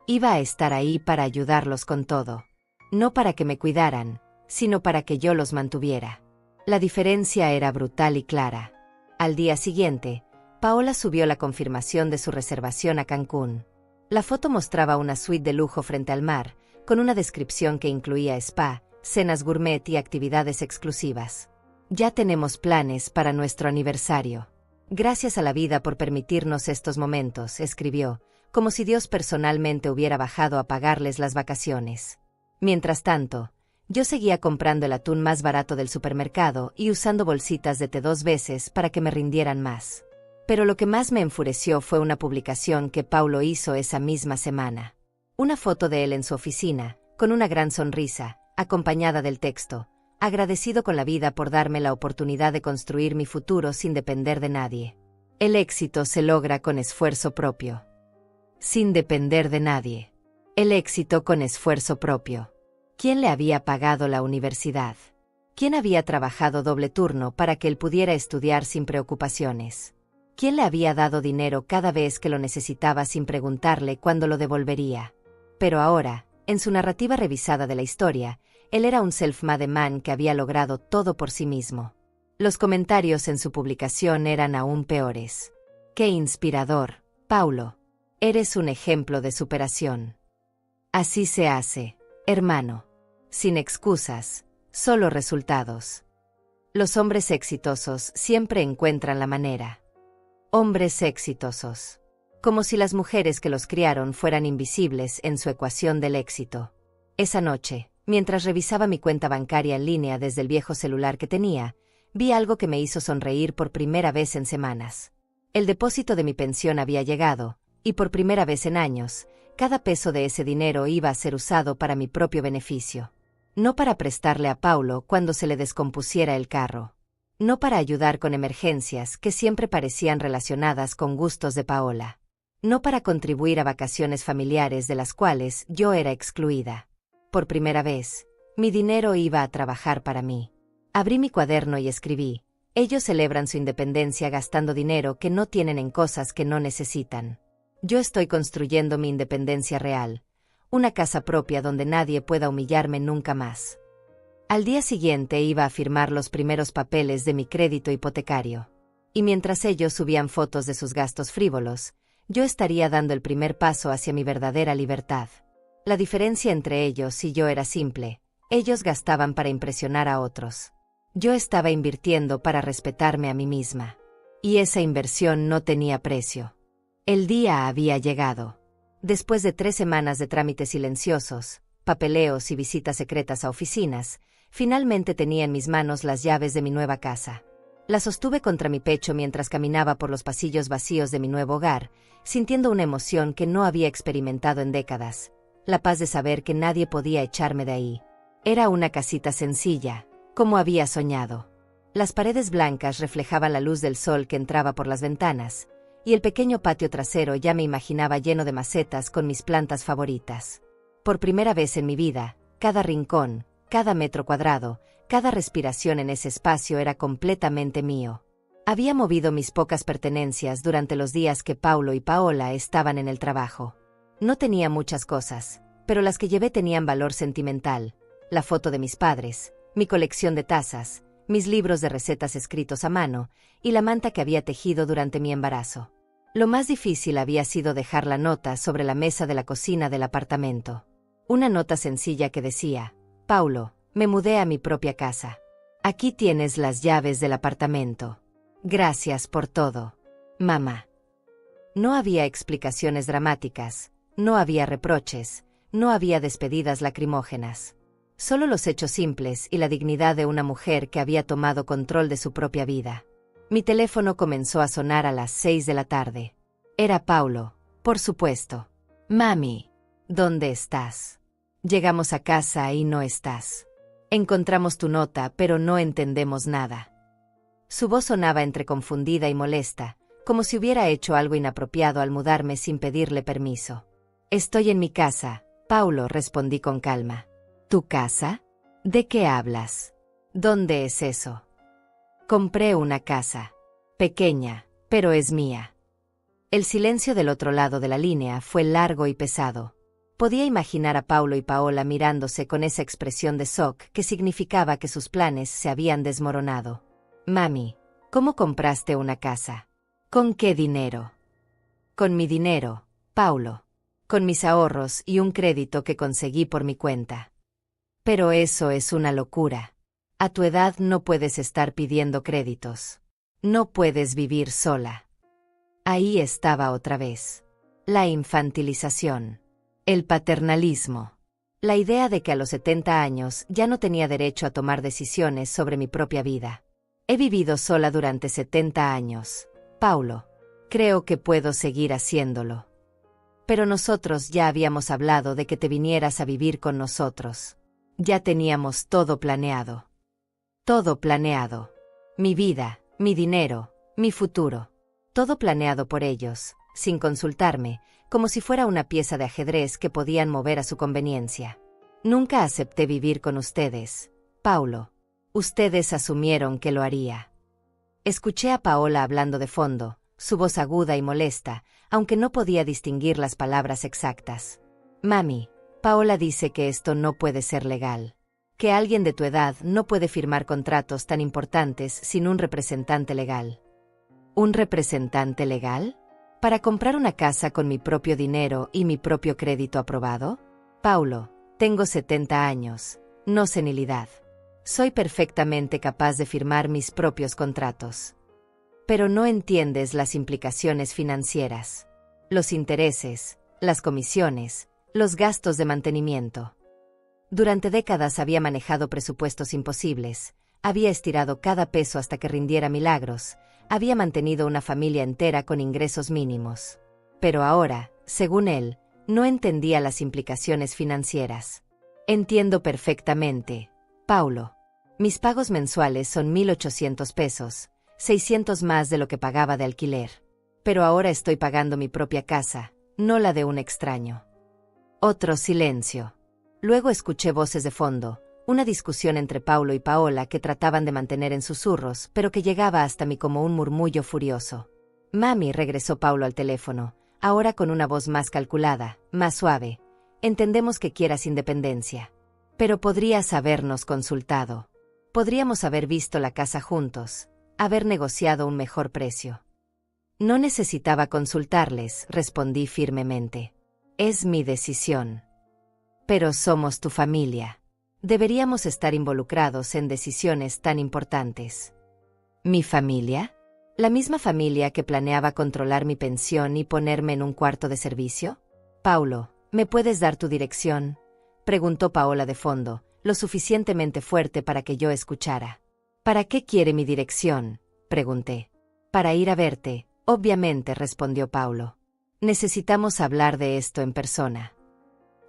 Iba a estar ahí para ayudarlos con todo. No para que me cuidaran, sino para que yo los mantuviera. La diferencia era brutal y clara. Al día siguiente, Paola subió la confirmación de su reservación a Cancún. La foto mostraba una suite de lujo frente al mar, con una descripción que incluía spa, cenas gourmet y actividades exclusivas. Ya tenemos planes para nuestro aniversario. Gracias a la vida por permitirnos estos momentos, escribió, como si Dios personalmente hubiera bajado a pagarles las vacaciones. Mientras tanto, yo seguía comprando el atún más barato del supermercado y usando bolsitas de té 2 veces para que me rindieran más. Pero lo que más me enfureció fue una publicación que Paulo hizo esa misma semana. Una foto de él en su oficina, con una gran sonrisa, acompañada del texto: agradecido con la vida por darme la oportunidad de construir mi futuro sin depender de nadie. El éxito se logra con esfuerzo propio. Sin depender de nadie. El éxito con esfuerzo propio. ¿Quién le había pagado la universidad? ¿Quién había trabajado doble turno para que él pudiera estudiar sin preocupaciones? ¿Quién le había dado dinero cada vez que lo necesitaba sin preguntarle cuándo lo devolvería? Pero ahora, en su narrativa revisada de la historia, Él era un self-made man que había logrado todo por sí mismo. Los comentarios en su publicación eran aún peores. ¡Qué inspirador, Paulo! Eres un ejemplo de superación. Así se hace, hermano. Sin excusas, solo resultados. Los hombres exitosos siempre encuentran la manera. Hombres exitosos. Como si las mujeres que los criaron fueran invisibles en su ecuación del éxito. Esa noche, mientras revisaba mi cuenta bancaria en línea desde el viejo celular que tenía, vi algo que me hizo sonreír por primera vez en semanas. El depósito de mi pensión había llegado, y por primera vez en años, cada peso de ese dinero iba a ser usado para mi propio beneficio. No para prestarle a Paulo cuando se le descompusiera el carro. No para ayudar con emergencias que siempre parecían relacionadas con gustos de Paola. No para contribuir a vacaciones familiares de las cuales yo era excluida. Por primera vez, mi dinero iba a trabajar para mí. Abrí mi cuaderno y escribí: ellos celebran su independencia gastando dinero que no tienen en cosas que no necesitan. Yo estoy construyendo mi independencia real, una casa propia donde nadie pueda humillarme nunca más. Al día siguiente iba a firmar los primeros papeles de mi crédito hipotecario. Y mientras ellos subían fotos de sus gastos frívolos, yo estaría dando el primer paso hacia mi verdadera libertad. La diferencia entre ellos y yo era simple: ellos gastaban para impresionar a otros. Yo estaba invirtiendo para respetarme a mí misma. Y esa inversión no tenía precio. El día había llegado. Después de 3 semanas de trámites silenciosos, papeleos y visitas secretas a oficinas, finalmente tenía en mis manos las llaves de mi nueva casa. Las sostuve contra mi pecho mientras caminaba por los pasillos vacíos de mi nuevo hogar, sintiendo una emoción que no había experimentado en décadas: la paz de saber que nadie podía echarme de ahí. Era una casita sencilla, como había soñado. Las paredes blancas reflejaban la luz del sol que entraba por las ventanas, y el pequeño patio trasero ya me imaginaba lleno de macetas con mis plantas favoritas. Por primera vez en mi vida, cada rincón, cada metro cuadrado, cada respiración en ese espacio era completamente mío. Había movido mis pocas pertenencias durante los días que Paulo y Paola estaban en el trabajo. No tenía muchas cosas, pero las que llevé tenían valor sentimental: la foto de mis padres, mi colección de tazas, mis libros de recetas escritos a mano, y la manta que había tejido durante mi embarazo. Lo más difícil había sido dejar la nota sobre la mesa de la cocina del apartamento. Una nota sencilla que decía: Paulo, me mudé a mi propia casa. Aquí tienes las llaves del apartamento. Gracias por todo, mamá. No había explicaciones dramáticas, no había reproches, no había despedidas lacrimógenas. Solo los hechos simples y la dignidad de una mujer que había tomado control de su propia vida. Mi teléfono comenzó a sonar a las 6 de la tarde. Era Paulo, por supuesto. Mami, ¿dónde estás? Llegamos a casa y no estás. Encontramos tu nota, pero no entendemos nada. Su voz sonaba entre confundida y molesta, como si hubiera hecho algo inapropiado al mudarme sin pedirle permiso. Estoy en mi casa, Paulo, respondí con calma. ¿Tu casa? ¿De qué hablas? ¿Dónde es eso? Compré una casa. Pequeña, pero es mía. El silencio del otro lado de la línea fue largo y pesado. Podía imaginar a Paulo y Paola mirándose con esa expresión de shock que significaba que sus planes se habían desmoronado. Mami, ¿cómo compraste una casa? ¿Con qué dinero? Con mi dinero, Paulo. Con mis ahorros y un crédito que conseguí por mi cuenta. Pero eso es una locura. A tu edad no puedes estar pidiendo créditos. No puedes vivir sola. Ahí estaba otra vez. La infantilización. El paternalismo. La idea de que a los 70 años ya no tenía derecho a tomar decisiones sobre mi propia vida. He vivido sola durante 70 años, Paulo. Creo que puedo seguir haciéndolo. Pero nosotros ya habíamos hablado de que te vinieras a vivir con nosotros. Ya teníamos todo planeado. Todo planeado. Mi vida, mi dinero, mi futuro. Todo planeado por ellos, sin consultarme, como si fuera una pieza de ajedrez que podían mover a su conveniencia. Nunca acepté vivir con ustedes, Paulo. Ustedes asumieron que lo haría. Escuché a Paola hablando de fondo, su voz aguda y molesta, aunque no podía distinguir las palabras exactas. Mami, Paola dice que esto no puede ser legal. Que alguien de tu edad no puede firmar contratos tan importantes sin un representante legal. ¿Un representante legal? ¿Para comprar una casa con mi propio dinero y mi propio crédito aprobado? Paulo, tengo 70 años, no senilidad. Soy perfectamente capaz de firmar mis propios contratos. Pero no entiendes las implicaciones financieras. Los intereses, las comisiones, los gastos de mantenimiento. Durante décadas había manejado presupuestos imposibles, había estirado cada peso hasta que rindiera milagros, había mantenido una familia entera con ingresos mínimos. Pero ahora, según él, no entendía las implicaciones financieras. Entiendo perfectamente, Paulo. Mis pagos mensuales son 1.800 pesos, 600 más de lo que pagaba de alquiler. Pero ahora estoy pagando mi propia casa, no la de un extraño. Otro silencio. Luego escuché voces de fondo, una discusión entre Paulo y Paola que trataban de mantener en susurros, pero que llegaba hasta mí como un murmullo furioso. Mami, regresó Paulo al teléfono, ahora con una voz más calculada, más suave. Entendemos que quieras independencia. Pero podrías habernos consultado. Podríamos haber visto la casa juntos, haber negociado un mejor precio. No necesitaba consultarles, respondí firmemente. Es mi decisión. Pero somos tu familia. Deberíamos estar involucrados en decisiones tan importantes. ¿Mi familia? ¿La misma familia que planeaba controlar mi pensión y ponerme en un cuarto de servicio? Paulo, ¿me puedes dar tu dirección?, preguntó Paola de fondo, lo suficientemente fuerte para que yo escuchara. ¿Para qué quiere mi dirección?, pregunté. Para ir a verte, obviamente, respondió Paulo. Necesitamos hablar de esto en persona.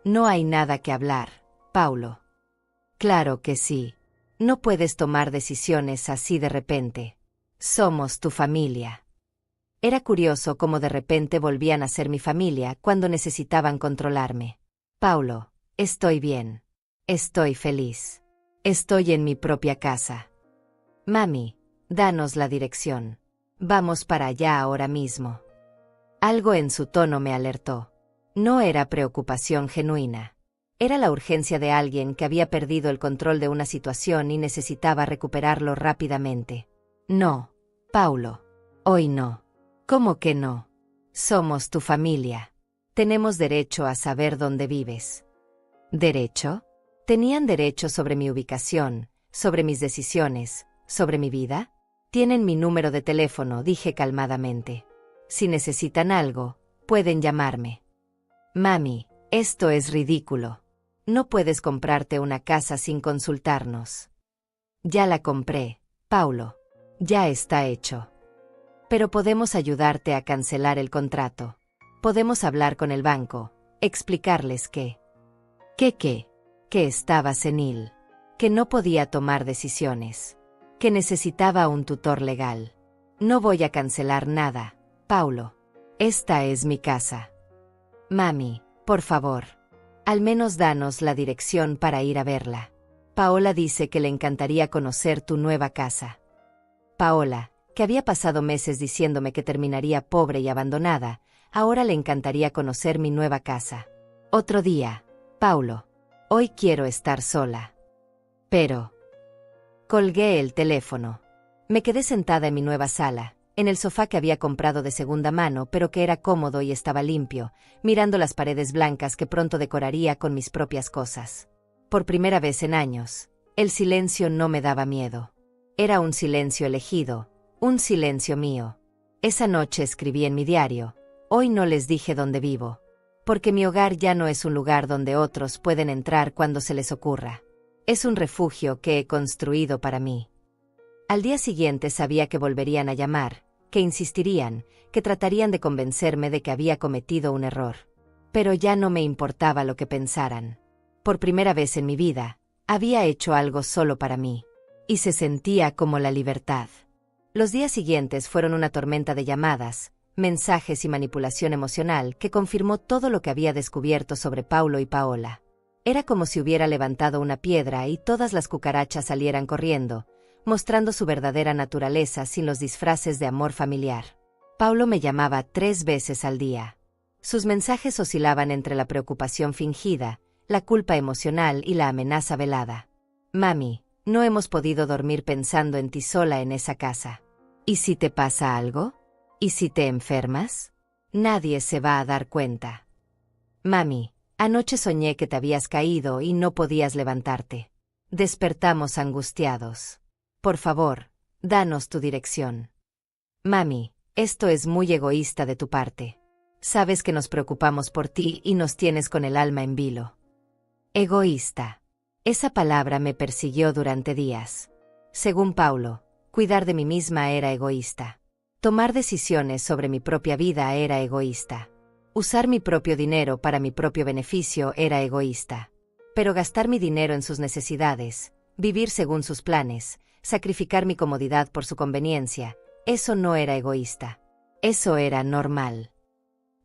No hay nada que hablar, Paulo. Claro que sí. No puedes tomar decisiones así de repente. Somos tu familia. Era curioso cómo de repente volvían a ser mi familia cuando necesitaban controlarme. Paulo, estoy bien. Estoy feliz. Estoy en mi propia casa. Mami, danos la dirección. Vamos para allá ahora mismo. Algo en su tono me alertó. No era preocupación genuina. Era la urgencia de alguien que había perdido el control de una situación y necesitaba recuperarlo rápidamente. No, Paulo. Hoy no. ¿Cómo que no? Somos tu familia. Tenemos derecho a saber dónde vives. ¿Derecho? ¿Tenían derecho sobre mi ubicación, sobre mis decisiones, sobre mi vida? Tienen mi número de teléfono, dije calmadamente. Si necesitan algo, pueden llamarme. Mami, esto es ridículo. No puedes comprarte una casa sin consultarnos. Ya la compré, Paulo. Ya está hecho. Pero podemos ayudarte a cancelar el contrato. Podemos hablar con el banco, explicarles que estaba senil, que no podía tomar decisiones, que necesitaba un tutor legal. No voy a cancelar nada, Paulo. Esta es mi casa. Mami, por favor, al menos danos la dirección para ir a verla. Paola dice que le encantaría conocer tu nueva casa. Paola, que había pasado meses diciéndome que terminaría pobre y abandonada, ahora le encantaría conocer mi nueva casa. Otro día, Paulo. Hoy quiero estar sola. Pero... Colgué el teléfono. Me quedé sentada en mi nueva sala, en el sofá que había comprado de segunda mano pero que era cómodo y estaba limpio, mirando las paredes blancas que pronto decoraría con mis propias cosas. Por primera vez en años, el silencio no me daba miedo. Era un silencio elegido, un silencio mío. Esa noche escribí en mi diario, hoy no les dije dónde vivo, porque mi hogar ya no es un lugar donde otros pueden entrar cuando se les ocurra. Es un refugio que he construido para mí. Al día siguiente sabía que volverían a llamar, que insistirían, que tratarían de convencerme de que había cometido un error. Pero ya no me importaba lo que pensaran. Por primera vez en mi vida, había hecho algo solo para mí. Y se sentía como la libertad. Los días siguientes fueron una tormenta de llamadas, mensajes y manipulación emocional que confirmó todo lo que había descubierto sobre Paulo y Paola. Era como si hubiera levantado una piedra y todas las cucarachas salieran corriendo, mostrando su verdadera naturaleza sin los disfraces de amor familiar. Paulo me llamaba 3 veces al día. Sus mensajes oscilaban entre la preocupación fingida, la culpa emocional y la amenaza velada. Mami, no hemos podido dormir pensando en ti sola en esa casa. ¿Y si te pasa algo? ¿Y si te enfermas? Nadie se va a dar cuenta. Mami, anoche soñé que te habías caído y no podías levantarte. Despertamos angustiados. Por favor, danos tu dirección. Mami, esto es muy egoísta de tu parte. Sabes que nos preocupamos por ti y nos tienes con el alma en vilo. Egoísta. Esa palabra me persiguió durante días. Según Paulo, cuidar de mí misma era egoísta. Tomar decisiones sobre mi propia vida era egoísta. Usar mi propio dinero para mi propio beneficio era egoísta. Pero gastar mi dinero en sus necesidades, vivir según sus planes, sacrificar mi comodidad por su conveniencia, eso no era egoísta. Eso era normal.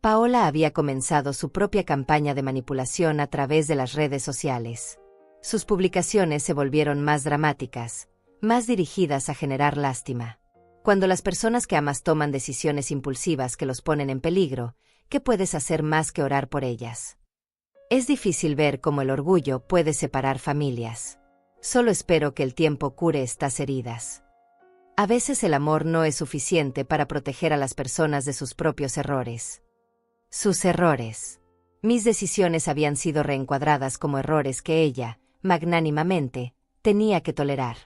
Paola había comenzado su propia campaña de manipulación a través de las redes sociales. Sus publicaciones se volvieron más dramáticas, más dirigidas a generar lástima. Cuando las personas que amas toman decisiones impulsivas que los ponen en peligro, ¿qué puedes hacer más que orar por ellas? Es difícil ver cómo el orgullo puede separar familias. Solo espero que el tiempo cure estas heridas. A veces el amor no es suficiente para proteger a las personas de sus propios errores. Sus errores. Mis decisiones habían sido reencuadradas como errores que ella, magnánimamente, tenía que tolerar.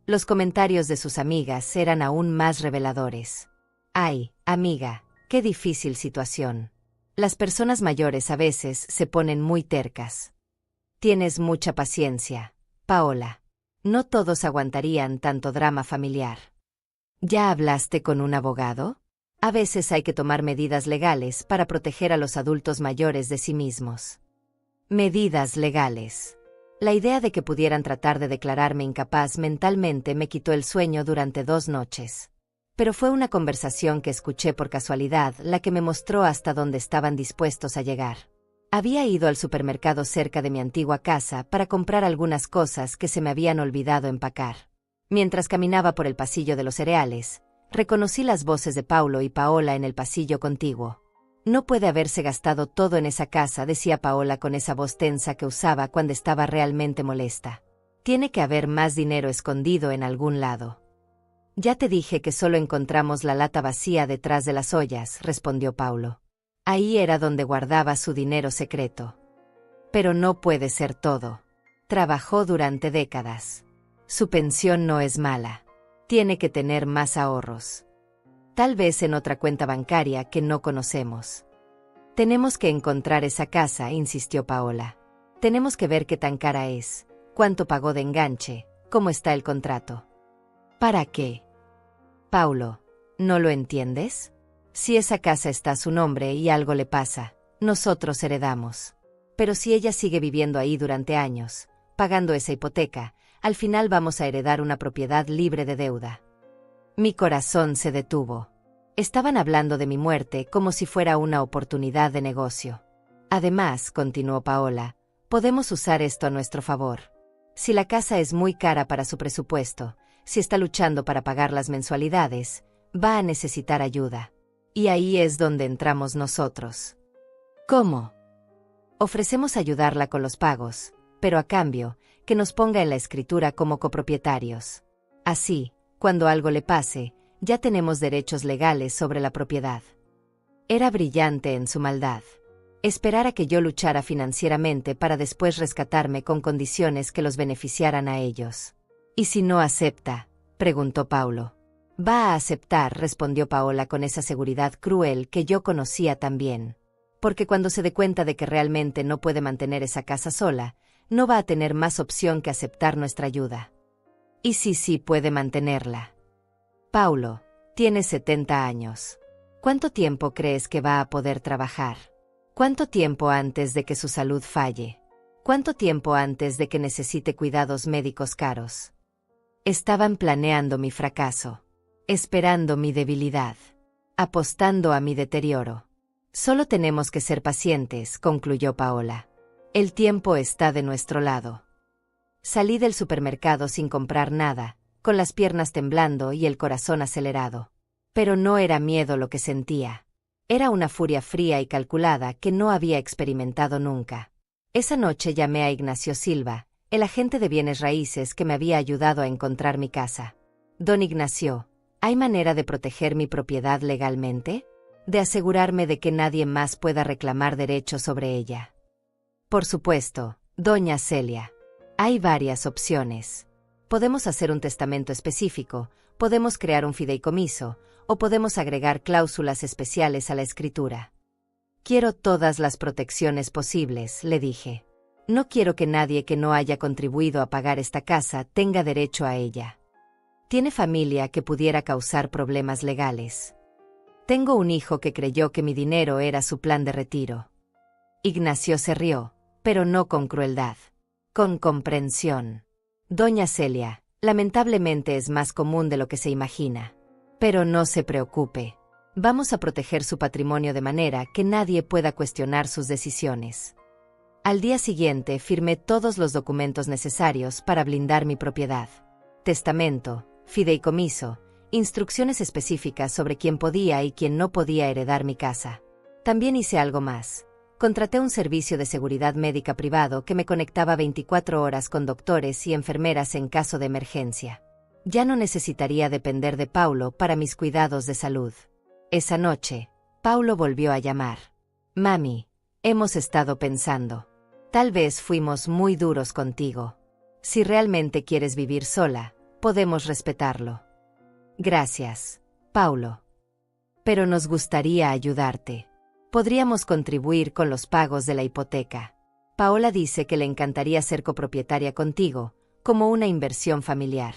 Los comentarios de sus amigas eran aún más reveladores. Ay, amiga, qué difícil situación. Las personas mayores a veces se ponen muy tercas. Tienes mucha paciencia, Paola. No todos aguantarían tanto drama familiar. ¿Ya hablaste con un abogado? A veces hay que tomar medidas legales para proteger a los adultos mayores de sí mismos. Medidas legales. La idea de que pudieran tratar de declararme incapaz mentalmente me quitó el sueño durante 2 noches. Pero fue una conversación que escuché por casualidad la que me mostró hasta dónde estaban dispuestos a llegar. Había ido al supermercado cerca de mi antigua casa para comprar algunas cosas que se me habían olvidado empacar. Mientras caminaba por el pasillo de los cereales, reconocí las voces de Paulo y Paola en el pasillo contiguo. No puede haberse gastado todo en esa casa, decía Paola con esa voz tensa que usaba cuando estaba realmente molesta. Tiene que haber más dinero escondido en algún lado. Ya te dije que solo encontramos la lata vacía detrás de las ollas, respondió Paulo. Ahí era donde guardaba su dinero secreto. Pero no puede ser todo. Trabajó durante décadas. Su pensión no es mala. Tiene que tener más ahorros. Tal vez en otra cuenta bancaria que no conocemos. Tenemos que encontrar esa casa, insistió Paola. Tenemos que ver qué tan cara es, cuánto pagó de enganche, cómo está el contrato. ¿Para qué? Paulo, ¿no lo entiendes? Si esa casa está a su nombre y algo le pasa, nosotros heredamos. Pero si ella sigue viviendo ahí durante años, pagando esa hipoteca, al final vamos a heredar una propiedad libre de deuda. Mi corazón se detuvo. Estaban hablando de mi muerte como si fuera una oportunidad de negocio. Además, continuó Paola, podemos usar esto a nuestro favor. Si la casa es muy cara para su presupuesto, si está luchando para pagar las mensualidades, va a necesitar ayuda. Y ahí es donde entramos nosotros. ¿Cómo? Ofrecemos ayudarla con los pagos, pero a cambio, que nos ponga en la escritura como copropietarios. Así, cuando algo le pase, ya tenemos derechos legales sobre la propiedad. Era brillante en su maldad. Esperar a que yo luchara financieramente para después rescatarme con condiciones que los beneficiaran a ellos. ¿Y si no acepta?, preguntó Paulo. Va a aceptar, respondió Paola con esa seguridad cruel que yo conocía también. Porque cuando se dé cuenta de que realmente no puede mantener esa casa sola, no va a tener más opción que aceptar nuestra ayuda. ¿Y si sí puede mantenerla? Paulo, tiene 70 años. ¿Cuánto tiempo crees que va a poder trabajar? ¿Cuánto tiempo antes de que su salud falle? ¿Cuánto tiempo antes de que necesite cuidados médicos caros? Estaban planeando mi fracaso, esperando mi debilidad, apostando a mi deterioro. Solo tenemos que ser pacientes, concluyó Paola. El tiempo está de nuestro lado. Salí del supermercado sin comprar nada, con las piernas temblando y el corazón acelerado. Pero no era miedo lo que sentía. Era una furia fría y calculada que no había experimentado nunca. Esa noche llamé a Ignacio Silva, el agente de bienes raíces que me había ayudado a encontrar mi casa. Don Ignacio, ¿hay manera de proteger mi propiedad legalmente? De asegurarme de que nadie más pueda reclamar derechos sobre ella. Por supuesto, doña Celia. Hay varias opciones. Podemos hacer un testamento específico, podemos crear un fideicomiso, o podemos agregar cláusulas especiales a la escritura. Quiero todas las protecciones posibles, le dije. No quiero que nadie que no haya contribuido a pagar esta casa tenga derecho a ella. ¿Tiene familia que pudiera causar problemas legales? Tengo un hijo que creyó que mi dinero era su plan de retiro. Ignacio se rió, pero no con crueldad. Con comprensión. Doña Celia, lamentablemente es más común de lo que se imagina. Pero no se preocupe. Vamos a proteger su patrimonio de manera que nadie pueda cuestionar sus decisiones. Al día siguiente firmé todos los documentos necesarios para blindar mi propiedad. Testamento, fideicomiso, instrucciones específicas sobre quién podía y quién no podía heredar mi casa. También hice algo más. Contraté un servicio de seguridad médica privado que me conectaba 24 horas con doctores y enfermeras en caso de emergencia. Ya no necesitaría depender de Paulo para mis cuidados de salud. Esa noche, Paulo volvió a llamar. Mami, hemos estado pensando. Tal vez fuimos muy duros contigo. Si realmente quieres vivir sola, podemos respetarlo. Gracias, Paulo. Pero nos gustaría ayudarte. Podríamos contribuir con los pagos de la hipoteca. Paola dice que le encantaría ser copropietaria contigo, como una inversión familiar.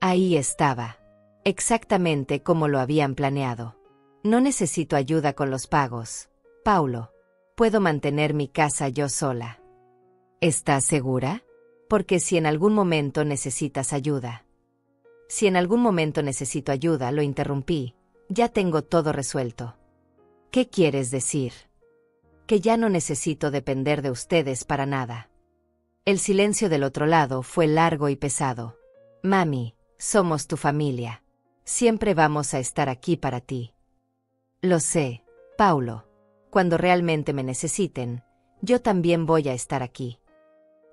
Ahí estaba. Exactamente como lo habían planeado. No necesito ayuda con los pagos, Paulo. Puedo mantener mi casa yo sola. ¿Estás segura? Porque si en algún momento necesitas ayuda. Si en algún momento necesito ayuda, lo interrumpí. Ya tengo todo resuelto. ¿Qué quieres decir? Que ya no necesito depender de ustedes para nada. El silencio del otro lado fue largo y pesado. Mami, somos tu familia. Siempre vamos a estar aquí para ti. Lo sé, Paulo. Cuando realmente me necesiten, yo también voy a estar aquí.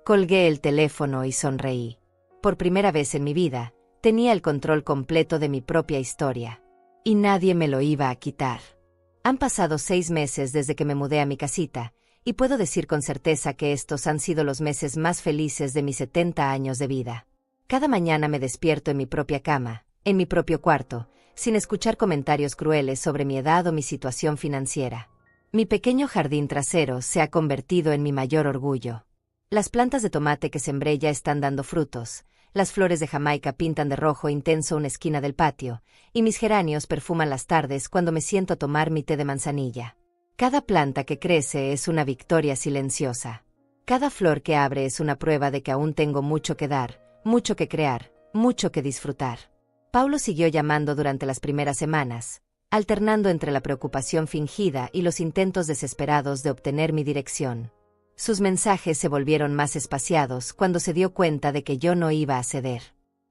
Colgué el teléfono y sonreí. Por primera vez en mi vida, tenía el control completo de mi propia historia. Y nadie me lo iba a quitar. Han pasado 6 meses desde que me mudé a mi casita, y puedo decir con certeza que estos han sido los meses más felices de mis 70 años de vida. Cada mañana me despierto en mi propia cama, en mi propio cuarto, sin escuchar comentarios crueles sobre mi edad o mi situación financiera. Mi pequeño jardín trasero se ha convertido en mi mayor orgullo. Las plantas de tomate que sembré ya están dando frutos, las flores de Jamaica pintan de rojo intenso una esquina del patio, y mis geranios perfuman las tardes cuando me siento a tomar mi té de manzanilla. Cada planta que crece es una victoria silenciosa. Cada flor que abre es una prueba de que aún tengo mucho que dar, mucho que crear, mucho que disfrutar. Paulo siguió llamando durante las primeras semanas, alternando entre la preocupación fingida y los intentos desesperados de obtener mi dirección. Sus mensajes se volvieron más espaciados cuando se dio cuenta de que yo no iba a ceder.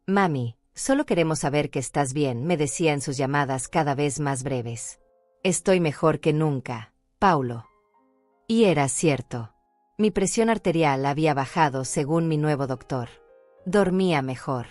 Mami, solo queremos saber que estás bien, me decía en sus llamadas cada vez más breves. Estoy mejor que nunca, Paulo. Y era cierto. Mi presión arterial había bajado según mi nuevo doctor. Dormía mejor.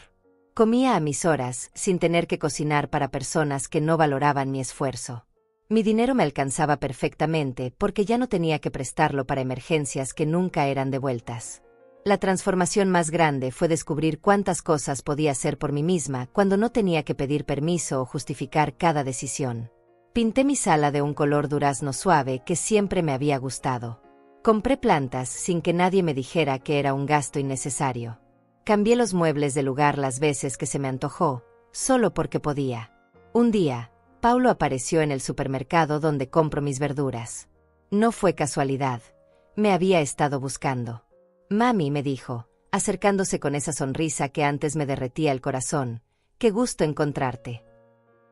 Comía a mis horas, sin tener que cocinar para personas que no valoraban mi esfuerzo. Mi dinero me alcanzaba perfectamente porque ya no tenía que prestarlo para emergencias que nunca eran devueltas. La transformación más grande fue descubrir cuántas cosas podía hacer por mí misma cuando no tenía que pedir permiso o justificar cada decisión. Pinté mi sala de un color durazno suave que siempre me había gustado. Compré plantas sin que nadie me dijera que era un gasto innecesario. Cambié los muebles de lugar las veces que se me antojó, solo porque podía. Un día, Paulo apareció en el supermercado donde compro mis verduras. No fue casualidad. Me había estado buscando. Mami, me dijo, acercándose con esa sonrisa que antes me derretía el corazón. Qué gusto encontrarte.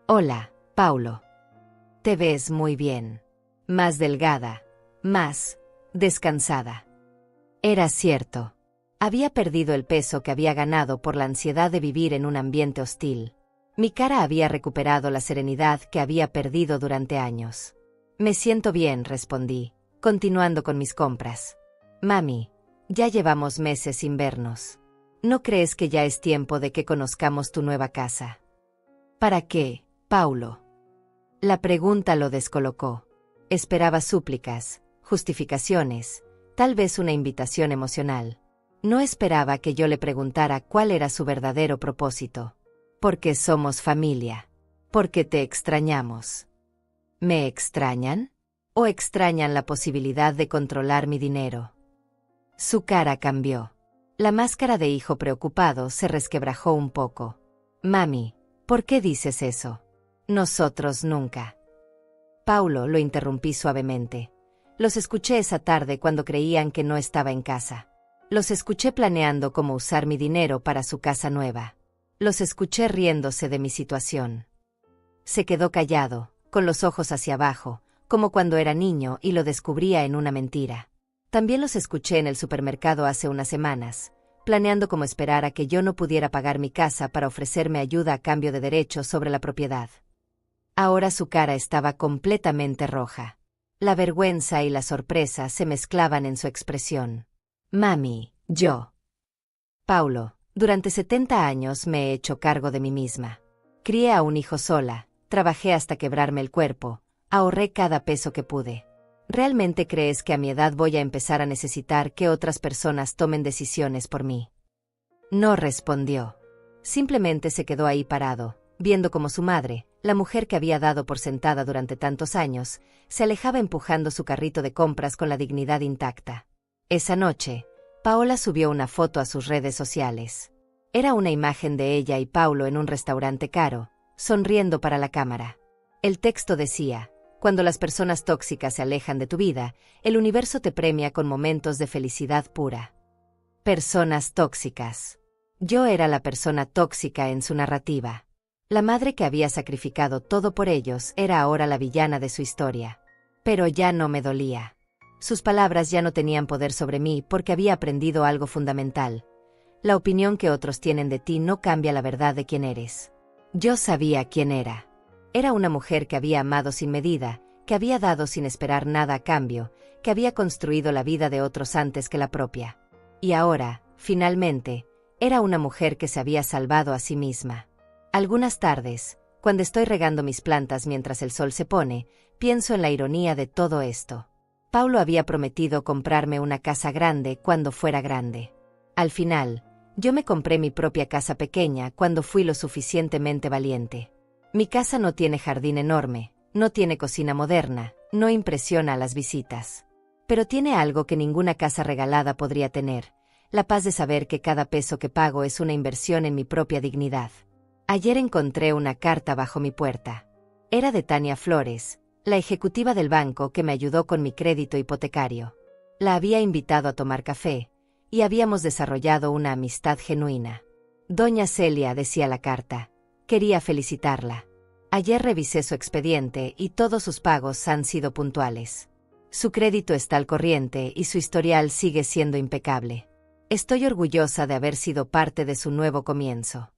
Hola, Paulo. Te ves muy bien. Más delgada, más descansada. Era cierto. Había perdido el peso que había ganado por la ansiedad de vivir en un ambiente hostil. Mi cara había recuperado la serenidad que había perdido durante años. Me siento bien, respondí, continuando con mis compras. Mami, Ya llevamos meses sin vernos. ¿No crees que ya es tiempo de que conozcamos tu nueva casa? ¿Para qué, Paulo? La pregunta lo descolocó. Esperaba súplicas, justificaciones, tal vez una invitación emocional. No esperaba que yo le preguntara cuál era su verdadero propósito. Porque somos familia. Porque te extrañamos. ¿Me extrañan? ¿O extrañan la posibilidad de controlar mi dinero? Su cara cambió. La máscara de hijo preocupado se resquebrajó un poco. Mami, ¿por qué dices eso? Nosotros nunca. Paulo, lo interrumpí suavemente. Los escuché esa tarde cuando creían que no estaba en casa. Los escuché planeando cómo usar mi dinero para su casa nueva. Los escuché riéndose de mi situación. Se quedó callado, con los ojos hacia abajo, como cuando era niño y lo descubría en una mentira. También los escuché en el supermercado hace unas semanas, planeando cómo esperar a que yo no pudiera pagar mi casa para ofrecerme ayuda a cambio de derechos sobre la propiedad. Ahora su cara estaba completamente roja. La vergüenza y la sorpresa se mezclaban en su expresión. Mami, yo. Paulo, durante 70 años me he hecho cargo de mí misma. Crié a un hijo sola, trabajé hasta quebrarme el cuerpo, ahorré cada peso que pude. ¿Realmente crees que a mi edad voy a empezar a necesitar que otras personas tomen decisiones por mí? No respondió. Simplemente se quedó ahí parado, viendo cómo su madre, la mujer que había dado por sentada durante tantos años, se alejaba empujando su carrito de compras con la dignidad intacta. Esa noche, Paola subió una foto a sus redes sociales. Era una imagen de ella y Paulo en un restaurante caro, sonriendo para la cámara. El texto decía: cuando las personas tóxicas se alejan de tu vida, el universo te premia con momentos de felicidad pura. Personas tóxicas. Yo era la persona tóxica en su narrativa. La madre que había sacrificado todo por ellos era ahora la villana de su historia. Pero ya no me dolía. Sus palabras ya no tenían poder sobre mí porque había aprendido algo fundamental. La opinión que otros tienen de ti no cambia la verdad de quién eres. Yo sabía quién era. Era una mujer que había amado sin medida, que había dado sin esperar nada a cambio, que había construido la vida de otros antes que la propia. Y ahora, finalmente, era una mujer que se había salvado a sí misma. Algunas tardes, cuando estoy regando mis plantas mientras el sol se pone, pienso en la ironía de todo esto. Paulo había prometido comprarme una casa grande cuando fuera grande. Al final, yo me compré mi propia casa pequeña cuando fui lo suficientemente valiente. Mi casa no tiene jardín enorme, no tiene cocina moderna, no impresiona a las visitas. Pero tiene algo que ninguna casa regalada podría tener: la paz de saber que cada peso que pago es una inversión en mi propia dignidad. Ayer encontré una carta bajo mi puerta. Era de Tania Flores, la ejecutiva del banco que me ayudó con mi crédito hipotecario. La había invitado a tomar café, y habíamos desarrollado una amistad genuina. Doña Celia, decía la carta, quería felicitarla. Ayer revisé su expediente y todos sus pagos han sido puntuales. Su crédito está al corriente y su historial sigue siendo impecable. Estoy orgullosa de haber sido parte de su nuevo comienzo.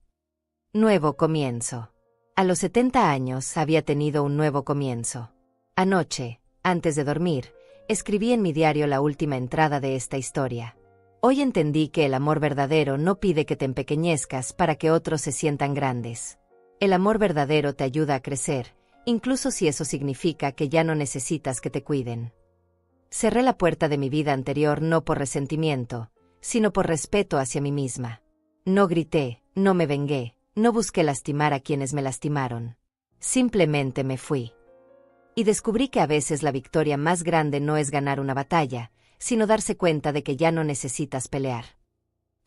Nuevo comienzo. A los 70 años había tenido un nuevo comienzo. Anoche, antes de dormir, escribí en mi diario la última entrada de esta historia. Hoy entendí que el amor verdadero no pide que te empequeñezcas para que otros se sientan grandes. El amor verdadero te ayuda a crecer, incluso si eso significa que ya no necesitas que te cuiden. Cerré la puerta de mi vida anterior no por resentimiento, sino por respeto hacia mí misma. No grité, no me vengué, no busqué lastimar a quienes me lastimaron. Simplemente me fui. Y descubrí que a veces la victoria más grande no es ganar una batalla, sino darse cuenta de que ya no necesitas pelear.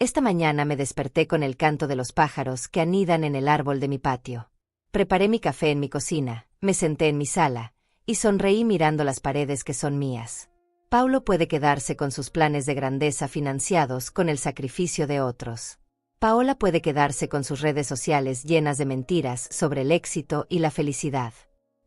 Esta mañana me desperté con el canto de los pájaros que anidan en el árbol de mi patio. Preparé mi café en mi cocina, me senté en mi sala, y sonreí mirando las paredes que son mías. Paulo puede quedarse con sus planes de grandeza financiados con el sacrificio de otros. Paola puede quedarse con sus redes sociales llenas de mentiras sobre el éxito y la felicidad.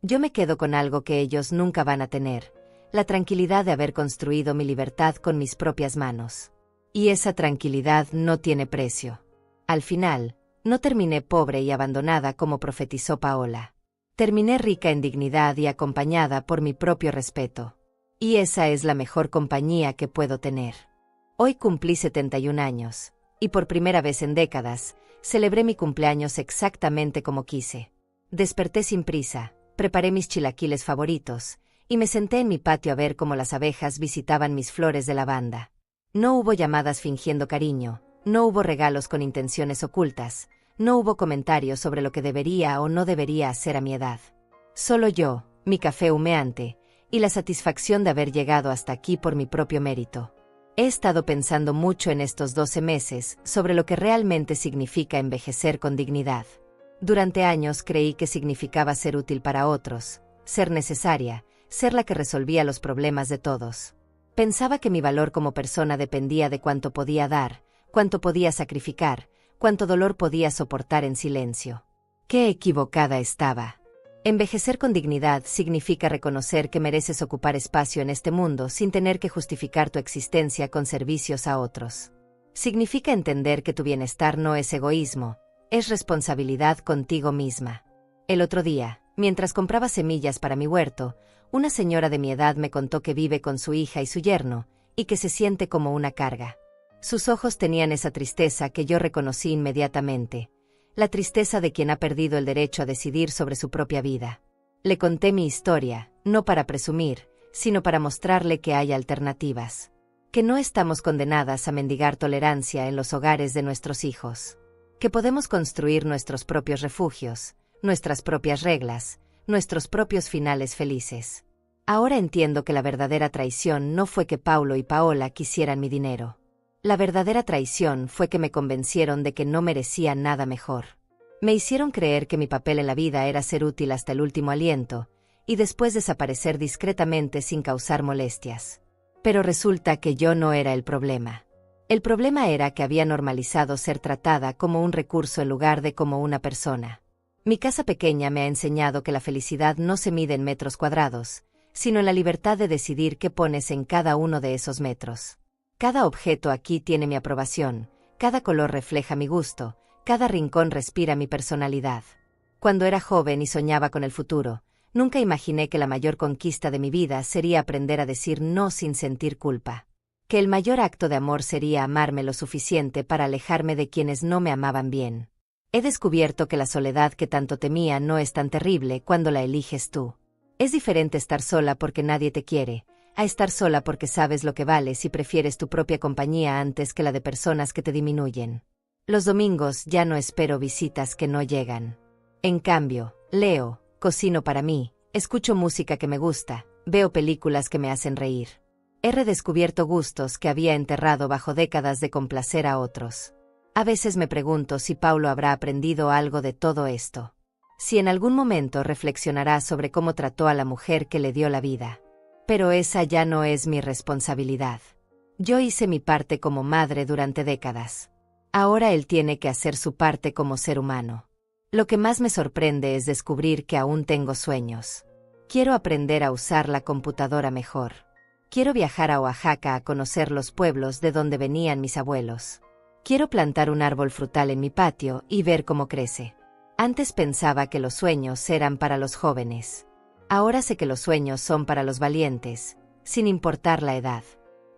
Yo me quedo con algo que ellos nunca van a tener: la tranquilidad de haber construido mi libertad con mis propias manos. Y esa tranquilidad no tiene precio. Al final, no terminé pobre y abandonada como profetizó Paola. Terminé rica en dignidad y acompañada por mi propio respeto. Y esa es la mejor compañía que puedo tener. Hoy cumplí 71 años, y por primera vez en décadas, celebré mi cumpleaños exactamente como quise. Desperté sin prisa, preparé mis chilaquiles favoritos, y me senté en mi patio a ver cómo las abejas visitaban mis flores de lavanda. No hubo llamadas fingiendo cariño, no hubo regalos con intenciones ocultas, no hubo comentarios sobre lo que debería o no debería hacer a mi edad. Solo yo, mi café humeante, y la satisfacción de haber llegado hasta aquí por mi propio mérito. He estado pensando mucho en estos 12 meses sobre lo que realmente significa envejecer con dignidad. Durante años creí que significaba ser útil para otros, ser necesaria, ser la que resolvía los problemas de todos. Pensaba que mi valor como persona dependía de cuánto podía dar, cuánto podía sacrificar, cuánto dolor podía soportar en silencio. ¡Qué equivocada estaba! Envejecer con dignidad significa reconocer que mereces ocupar espacio en este mundo sin tener que justificar tu existencia con servicios a otros. Significa entender que tu bienestar no es egoísmo, es responsabilidad contigo misma. El otro día, mientras compraba semillas para mi huerto, una señora de mi edad me contó que vive con su hija y su yerno, y que se siente como una carga. Sus ojos tenían esa tristeza que yo reconocí inmediatamente. La tristeza de quien ha perdido el derecho a decidir sobre su propia vida. Le conté mi historia, no para presumir, sino para mostrarle que hay alternativas. Que no estamos condenadas a mendigar tolerancia en los hogares de nuestros hijos. Que podemos construir nuestros propios refugios, nuestras propias reglas, nuestros propios finales felices. Ahora entiendo que la verdadera traición no fue que Paulo y Paola quisieran mi dinero. La verdadera traición fue que me convencieron de que no merecía nada mejor. Me hicieron creer que mi papel en la vida era ser útil hasta el último aliento, y después desaparecer discretamente sin causar molestias. Pero resulta que yo no era el problema. El problema era que había normalizado ser tratada como un recurso en lugar de como una persona. Mi casa pequeña me ha enseñado que la felicidad no se mide en metros cuadrados, sino en la libertad de decidir qué pones en cada uno de esos metros. Cada objeto aquí tiene mi aprobación, cada color refleja mi gusto, cada rincón respira mi personalidad. Cuando era joven y soñaba con el futuro, nunca imaginé que la mayor conquista de mi vida sería aprender a decir no sin sentir culpa. Que el mayor acto de amor sería amarme lo suficiente para alejarme de quienes no me amaban bien. He descubierto que la soledad que tanto temía no es tan terrible cuando la eliges tú. Es diferente estar sola porque nadie te quiere, a estar sola porque sabes lo que vales y prefieres tu propia compañía antes que la de personas que te disminuyen. Los domingos ya no espero visitas que no llegan. En cambio, leo, cocino para mí, escucho música que me gusta, veo películas que me hacen reír. He redescubierto gustos que había enterrado bajo décadas de complacer a otros. A veces me pregunto si Paulo habrá aprendido algo de todo esto. Si en algún momento reflexionará sobre cómo trató a la mujer que le dio la vida. Pero esa ya no es mi responsabilidad. Yo hice mi parte como madre durante décadas. Ahora él tiene que hacer su parte como ser humano. Lo que más me sorprende es descubrir que aún tengo sueños. Quiero aprender a usar la computadora mejor. Quiero viajar a Oaxaca a conocer los pueblos de donde venían mis abuelos. Quiero plantar un árbol frutal en mi patio y ver cómo crece. Antes pensaba que los sueños eran para los jóvenes. Ahora sé que los sueños son para los valientes, sin importar la edad.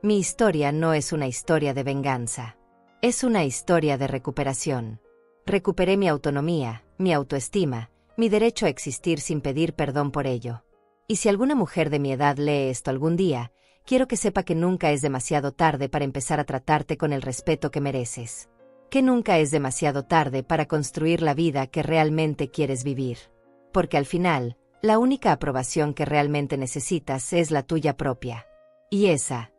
Mi historia no es una historia de venganza. Es una historia de recuperación. Recuperé mi autonomía, mi autoestima, mi derecho a existir sin pedir perdón por ello. Y si alguna mujer de mi edad lee esto algún día, quiero que sepa que nunca es demasiado tarde para empezar a tratarte con el respeto que mereces. Que nunca es demasiado tarde para construir la vida que realmente quieres vivir. Porque al final, la única aprobación que realmente necesitas es la tuya propia. Y esa